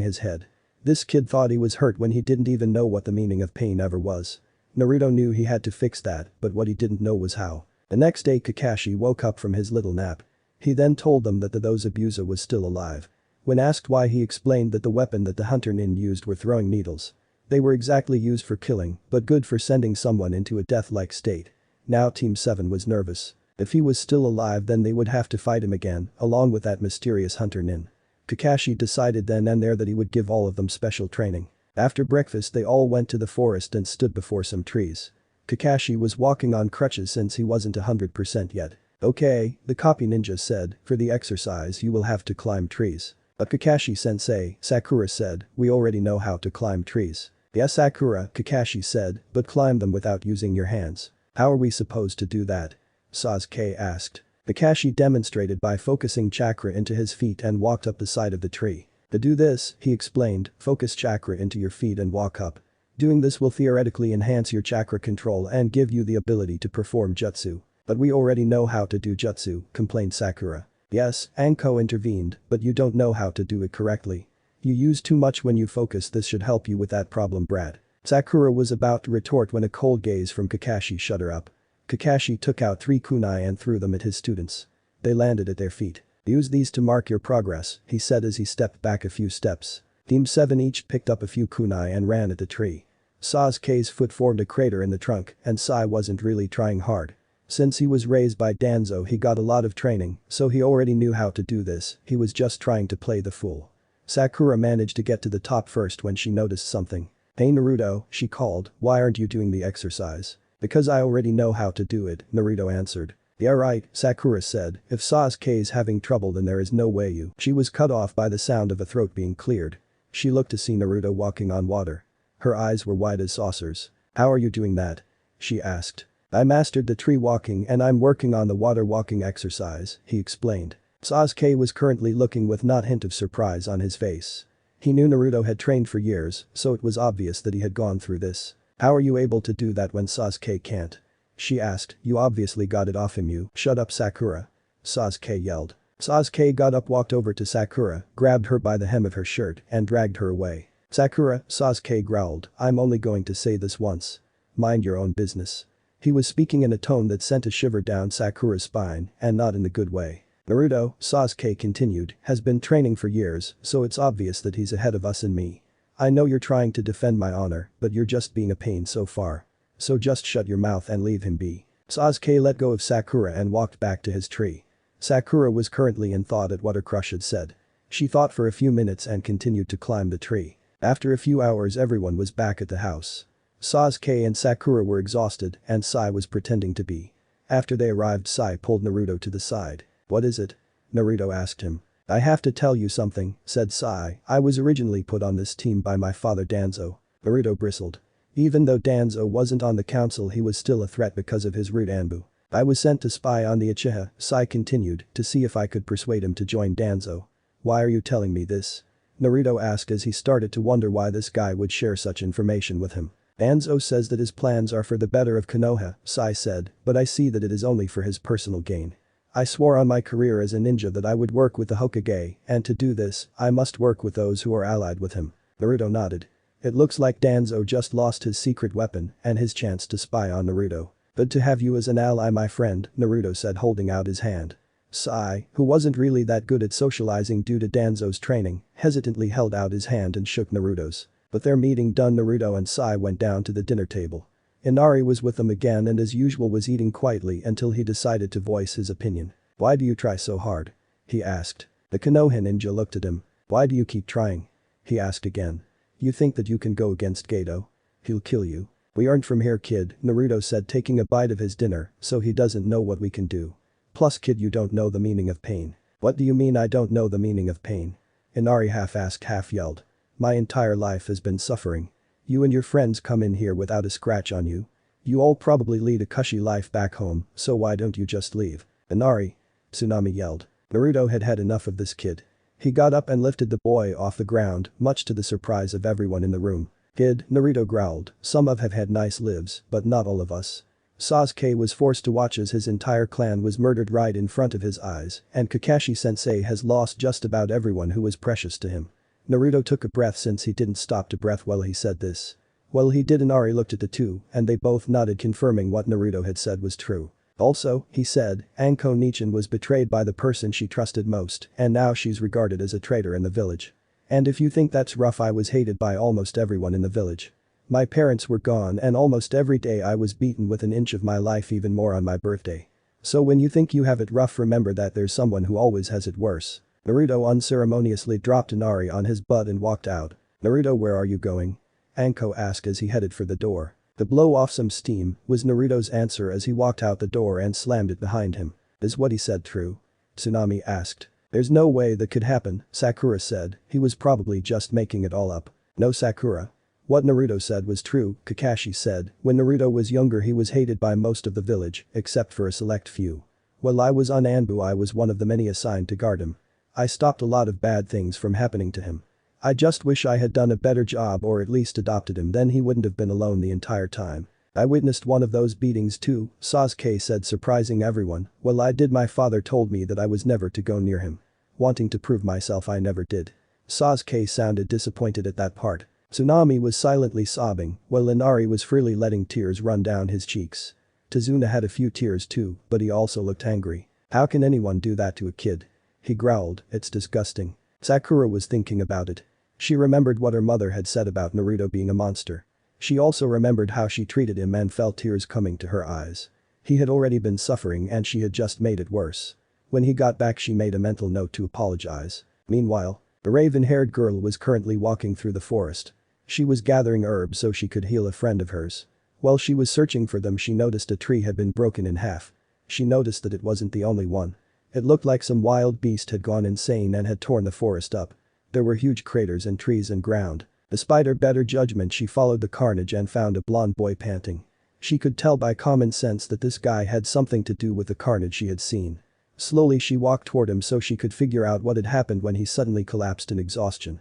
his head. This kid thought he was hurt when he didn't even know what the meaning of pain ever was. Naruto knew he had to fix that, but what he didn't know was how. The next day Kakashi woke up from his little nap. He then told them that the Abusa was still alive. When asked why, he explained that the weapon that the hunter nin used were throwing needles. They were exactly used for killing, but good for sending someone into a death-like state. Now Team 7 was nervous. If he was still alive then they would have to fight him again, along with that mysterious hunter nin. Kakashi decided then and there that he would give all of them special training. After breakfast they all went to the forest and stood before some trees. Kakashi was walking on crutches since he wasn't 100% yet. Okay, the copy ninja said, for the exercise you will have to climb trees. But Kakashi-sensei, Sakura said, we already know how to climb trees. Yes Sakura, Kakashi said, but climb them without using your hands. How are we supposed to do that? Sasuke asked. Kakashi demonstrated by focusing chakra into his feet and walked up the side of the tree. To do this, he explained, focus chakra into your feet and walk up. Doing this will theoretically enhance your chakra control and give you the ability to perform jutsu. But we already know how to do jutsu, complained Sakura. Yes, Anko intervened, but you don't know how to do it correctly. You use too much when you focus, this should help you with that problem, brat. Sakura was about to retort when a cold gaze from Kakashi shut her up. Kakashi took out 3 kunai and threw them at his students. They landed at their feet. Use these to mark your progress, he said as he stepped back a few steps. Team 7 each picked up a few kunai and ran at the tree. Sasuke's foot formed a crater in the trunk and Sai wasn't really trying hard. Since he was raised by Danzo he got a lot of training, so he already knew how to do this, he was just trying to play the fool. Sakura managed to get to the top first when she noticed something. Hey Naruto, she called, why aren't you doing the exercise? Because I already know how to do it, Naruto answered. Yeah right, Sakura said, if Sasuke's having trouble then there is no way you. She was cut off by the sound of a throat being cleared. She looked to see Naruto walking on water. Her eyes were wide as saucers. How are you doing that? She asked. I mastered the tree walking and I'm working on the water walking exercise, he explained. Sasuke was currently looking with not a hint of surprise on his face. He knew Naruto had trained for years, so it was obvious that he had gone through this. How are you able to do that when Sasuke can't? She asked, you obviously got it off him you. Shut up Sakura. Sasuke yelled. Sasuke got up, walked over to Sakura, grabbed her by the hem of her shirt and dragged her away. Sakura, Sasuke growled, I'm only going to say this once. Mind your own business. He was speaking in a tone that sent a shiver down Sakura's spine and not in the good way. Naruto, Sasuke continued, has been training for years, so it's obvious that he's ahead of us and me. I know you're trying to defend my honor, but you're just being a pain so far. So just shut your mouth and leave him be. Sasuke let go of Sakura and walked back to his tree. Sakura was currently in thought at what her crush had said. She thought for a few minutes and continued to climb the tree. After a few hours everyone was back at the house. Sasuke and Sakura were exhausted and Sai was pretending to be. After they arrived Sai pulled Naruto to the side. What is it? Naruto asked him. I have to tell you something, said Sai, I was originally put on this team by my father Danzo. Naruto bristled. Even though Danzo wasn't on the council he was still a threat because of his rude Anbu. I was sent to spy on the Uchiha, Sai continued, to see if I could persuade him to join Danzo. Why are you telling me this? Naruto asked as he started to wonder why this guy would share such information with him. Danzo says that his plans are for the better of Konoha, Sai said, but I see that it is only for his personal gain. I swore on my career as a ninja that I would work with the Hokage, and to do this, I must work with those who are allied with him. Naruto nodded. It looks like Danzo just lost his secret weapon and his chance to spy on Naruto. Good to have you as an ally my friend, Naruto said holding out his hand. Sai, who wasn't really that good at socializing due to Danzo's training, hesitantly held out his hand and shook Naruto's. But their meeting done Naruto and Sai went down to the dinner table. Inari was with them again and as usual was eating quietly until he decided to voice his opinion. Why do you try so hard? He asked. The Konoha ninja looked at him. Why do you keep trying? He asked again. You think that you can go against Gato? He'll kill you. We aren't from here kid, Naruto said taking a bite of his dinner, so he doesn't know what we can do. Plus kid you don't know the meaning of pain. What do you mean I don't know the meaning of pain? Inari half asked half yelled. My entire life has been suffering. You and your friends come in here without a scratch on you. You all probably lead a cushy life back home, so why don't you just leave? Inari. Tsunami yelled. Naruto had had enough of this kid. He got up and lifted the boy off the ground, much to the surprise of everyone in the room. "Kid," Naruto growled, "some of have had nice lives, but not all of us." Sasuke was forced to watch as his entire clan was murdered right in front of his eyes, and Kakashi-sensei has lost just about everyone who was precious to him. Naruto took a breath since he didn't stop to breath while he said this. Well, he did. Inari looked at the two, and they both nodded, confirming what Naruto had said was true. Also, he said, Anko Nichin was betrayed by the person she trusted most, and now she's regarded as a traitor in the village. And if you think that's rough, I was hated by almost everyone in the village. My parents were gone and almost every day I was beaten with an inch of my life, even more on my birthday. So when you think you have it rough, remember that there's someone who always has it worse. Naruto unceremoniously dropped Inari on his butt and walked out. Naruto, where are you going? Anko asked as he headed for the door. To blow off some steam, was Naruto's answer as he walked out the door and slammed it behind him. Is what he said true? Tsunami asked. There's no way that could happen, Sakura said, he was probably just making it all up. No, Sakura. What Naruto said was true, Kakashi said. When Naruto was younger he was hated by most of the village, except for a select few. While I was on Anbu I was one of the many assigned to guard him. I stopped a lot of bad things from happening to him. I just wish I had done a better job or at least adopted him, then he wouldn't have been alone the entire time. I witnessed one of those beatings too, Sasuke said, surprising everyone. Well, I did. My father told me that I was never to go near him. Wanting to prove myself, I never did. Sasuke sounded disappointed at that part. Tsunami was silently sobbing, while Inari was freely letting tears run down his cheeks. Tazuna had a few tears too, but he also looked angry. How can anyone do that to a kid? He growled, it's disgusting. Sakura was thinking about it. She remembered what her mother had said about Naruto being a monster. She also remembered how she treated him and felt tears coming to her eyes. He had already been suffering and she had just made it worse. When he got back she made a mental note to apologize. Meanwhile, the raven-haired girl was currently walking through the forest. She was gathering herbs so she could heal a friend of hers. While she was searching for them she noticed a tree had been broken in half. She noticed that it wasn't the only one. It looked like some wild beast had gone insane and had torn the forest up. There were huge craters in trees and ground. Despite her better judgment she followed the carnage and found a blond boy panting. She could tell by common sense that this guy had something to do with the carnage she had seen. Slowly she walked toward him so she could figure out what had happened when he suddenly collapsed in exhaustion.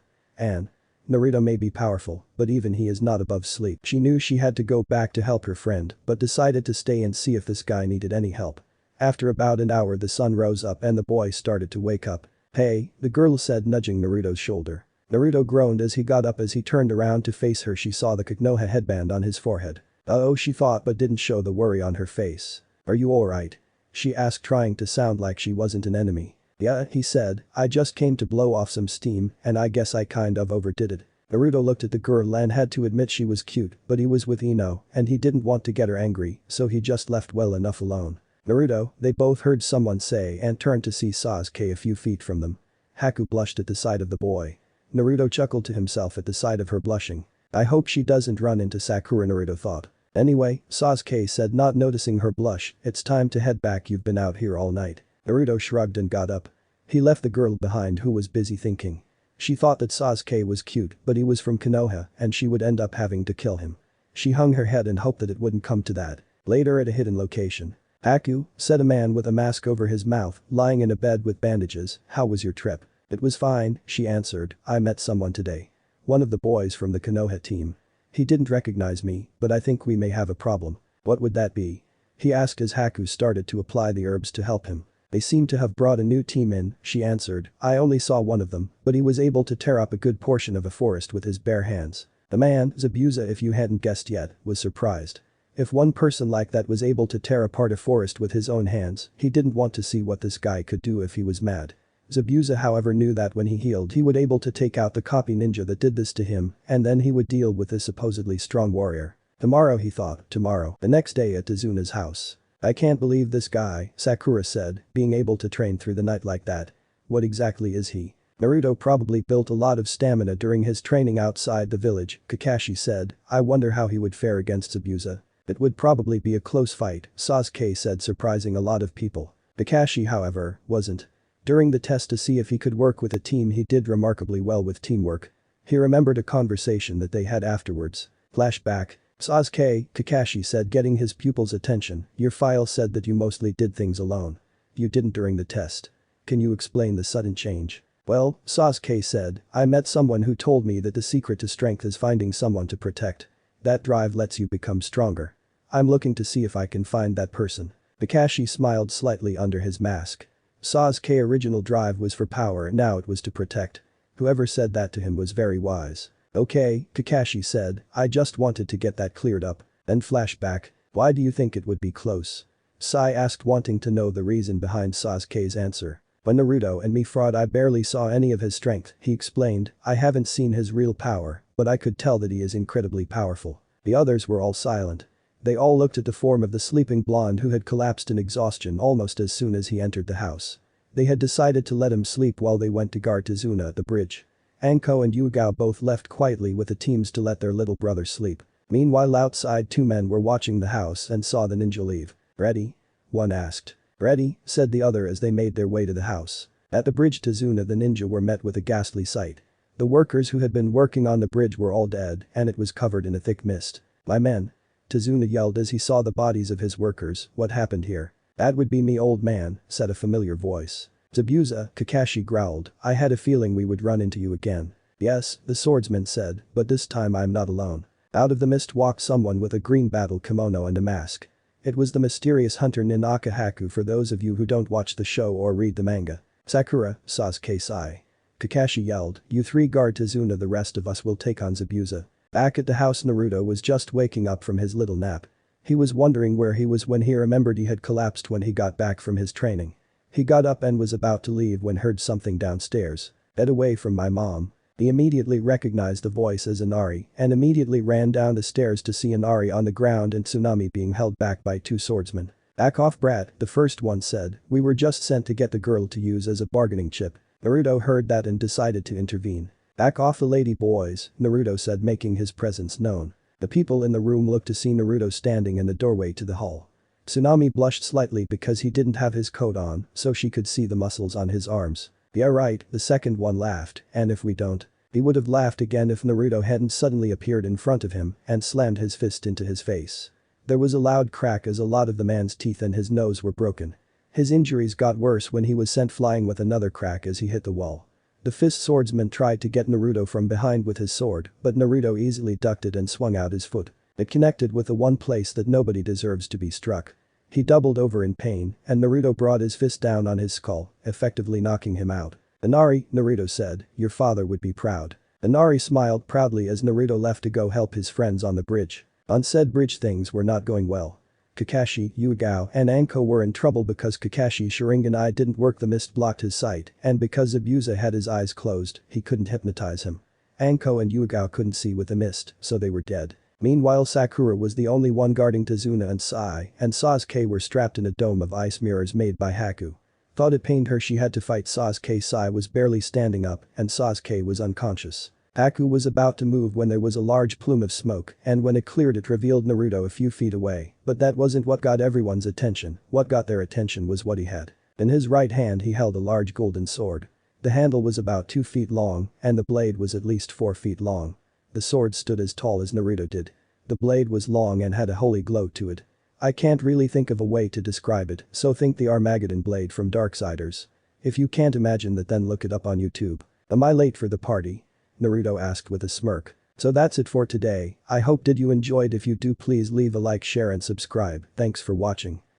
Naruto may be powerful, but even he is not above sleep. She knew she had to go back to help her friend, but decided to stay and see if this guy needed any help. After about an hour the sun rose up and the boy started to wake up. Hey, the girl said, nudging Naruto's shoulder. Naruto groaned as he got up. As he turned around to face her she saw the Konoha headband on his forehead. Uh-oh, she thought, but didn't show the worry on her face. Are you alright? She asked, trying to sound like she wasn't an enemy. Yeah, he said, I just came to blow off some steam and I guess I kind of overdid it. Naruto looked at the girl and had to admit she was cute, but he was with Ino and he didn't want to get her angry, so he just left well enough alone. Naruto, they both heard someone say and turned to see Sasuke a few feet from them. Haku blushed at the sight of the boy. Naruto chuckled to himself at the sight of her blushing. I hope she doesn't run into Sakura, Naruto thought. Anyway, Sasuke said, not noticing her blush, it's time to head back, you've been out here all night. Naruto shrugged and got up. He left the girl behind who was busy thinking. She thought that Sasuke was cute, but he was from Konoha and she would end up having to kill him. She hung her head and hoped that it wouldn't come to that. Later at a hidden location. Haku, said a man with a mask over his mouth, lying in a bed with bandages, how was your trip? It was fine, she answered, I met someone today. One of the boys from the Konoha team. He didn't recognize me, but I think we may have a problem. What would that be? He asked as Haku started to apply the herbs to help him. They seem to have brought a new team in, she answered. I only saw one of them, but he was able to tear up a good portion of a forest with his bare hands. The man, Zabuza, if you hadn't guessed yet, was surprised. If one person like that was able to tear apart a forest with his own hands, he didn't want to see what this guy could do if he was mad. Zabuza however knew that when he healed he would able to take out the copy ninja that did this to him and then he would deal with this supposedly strong warrior. Tomorrow, he thought, tomorrow. The next day at Tazuna's house. I can't believe this guy, Sakura said, being able to train through the night like that. What exactly is he? Naruto probably built a lot of stamina during his training outside the village, Kakashi said. I wonder how he would fare against Zabuza. It would probably be a close fight, Sasuke said, surprising a lot of people. Kakashi, however, wasn't. During the test to see if he could work with a team he did remarkably well with teamwork. He remembered a conversation that they had afterwards. Flashback. Sasuke, Kakashi said, getting his pupil's attention, your file said that you mostly did things alone. You didn't during the test. Can you explain the sudden change? Well, Sasuke said, I met someone who told me that the secret to strength is finding someone to protect. That drive lets you become stronger. I'm looking to see if I can find that person. Kakashi smiled slightly under his mask. Sasuke's original drive was for power and now it was to protect. Whoever said that to him was very wise. Okay, Kakashi said, I just wanted to get that cleared up. Then flashback. Why do you think it would be close? Sai asked, wanting to know the reason behind Sasuke's answer. When Naruto and me fought, I barely saw any of his strength, he explained. I haven't seen his real power, but I could tell that he is incredibly powerful. The others were all silent. They all looked at the form of the sleeping blonde who had collapsed in exhaustion almost as soon as he entered the house. They had decided to let him sleep while they went to guard Tazuna at the bridge. Anko and Yugao both left quietly with the teams to let their little brother sleep. Meanwhile outside, two men were watching the house and saw the ninja leave. Ready? One asked. Ready, said the other as they made their way to the house. At the bridge Tazuna the ninja were met with a ghastly sight. The workers who had been working on the bridge were all dead and it was covered in a thick mist. My men. Tazuna yelled as he saw the bodies of his workers. What happened here? That would be me, old man, said a familiar voice. Zabuza, Kakashi growled, I had a feeling we would run into you again. Yes, the swordsman said, but this time I'm not alone. Out of the mist walked someone with a green battle kimono and a mask. It was the mysterious hunter Ninaka Haku for those of you who don't watch the show or read the manga. Sakura, Sasuke Sai. Kakashi yelled, you three guard Tazuna, the rest of us will take on Zabuza. Back at the house Naruto was just waking up from his little nap. He was wondering where he was when he remembered he had collapsed when he got back from his training. He got up and was about to leave when heard something downstairs. Get away from my mom. He immediately recognized the voice as Inari and immediately ran down the stairs to see Inari on the ground and Tsunami being held back by two swordsmen. Back off, brat, the first one said, we were just sent to get the girl to use as a bargaining chip. Naruto heard that and decided to intervene. Back off the lady boys, Naruto said, making his presence known. The people in the room looked to see Naruto standing in the doorway to the hall. Tsunami blushed slightly because he didn't have his coat on, so she could see the muscles on his arms. Yeah right, the second one laughed, and if we don't. He would have laughed again if Naruto hadn't suddenly appeared in front of him and slammed his fist into his face. There was a loud crack as a lot of the man's teeth and his nose were broken. His injuries got worse when he was sent flying with another crack as he hit the wall. The fist swordsman tried to get Naruto from behind with his sword, but Naruto easily ducked it and swung out his foot. It connected with the one place that nobody deserves to be struck. He doubled over in pain, and Naruto brought his fist down on his skull, effectively knocking him out. Inari, Naruto said, your father would be proud. Inari smiled proudly as Naruto left to go help his friends on the bridge. On said bridge things were not going well. Kakashi, Yugao and Anko were in trouble because Kakashi's Sharingan eye didn't work, the mist blocked his sight, and because Zabuza had his eyes closed, he couldn't hypnotize him. Anko and Yugao couldn't see with the mist, so they were dead. Meanwhile Sakura was the only one guarding Tazuna and Sai, and Sasuke were strapped in a dome of ice mirrors made by Haku. Thought it pained her she had to fight Sasuke. Sai was barely standing up and Sasuke was unconscious. Haku was about to move when there was a large plume of smoke and when it cleared it revealed Naruto a few feet away, but that wasn't what got everyone's attention. What got their attention was what he had. In his right hand he held a large golden sword. The handle was about 2 feet long and the blade was at least 4 feet long. The sword stood as tall as Naruto did. The blade was long and had a holy glow to it. I can't really think of a way to describe it, so think the Armageddon blade from Darksiders. If you can't imagine that, then look it up on YouTube. Am I late for the party? Naruto asked with a smirk. So that's it for today. I hope did you enjoyed. If you do, please leave a like, share and subscribe. Thanks for watching.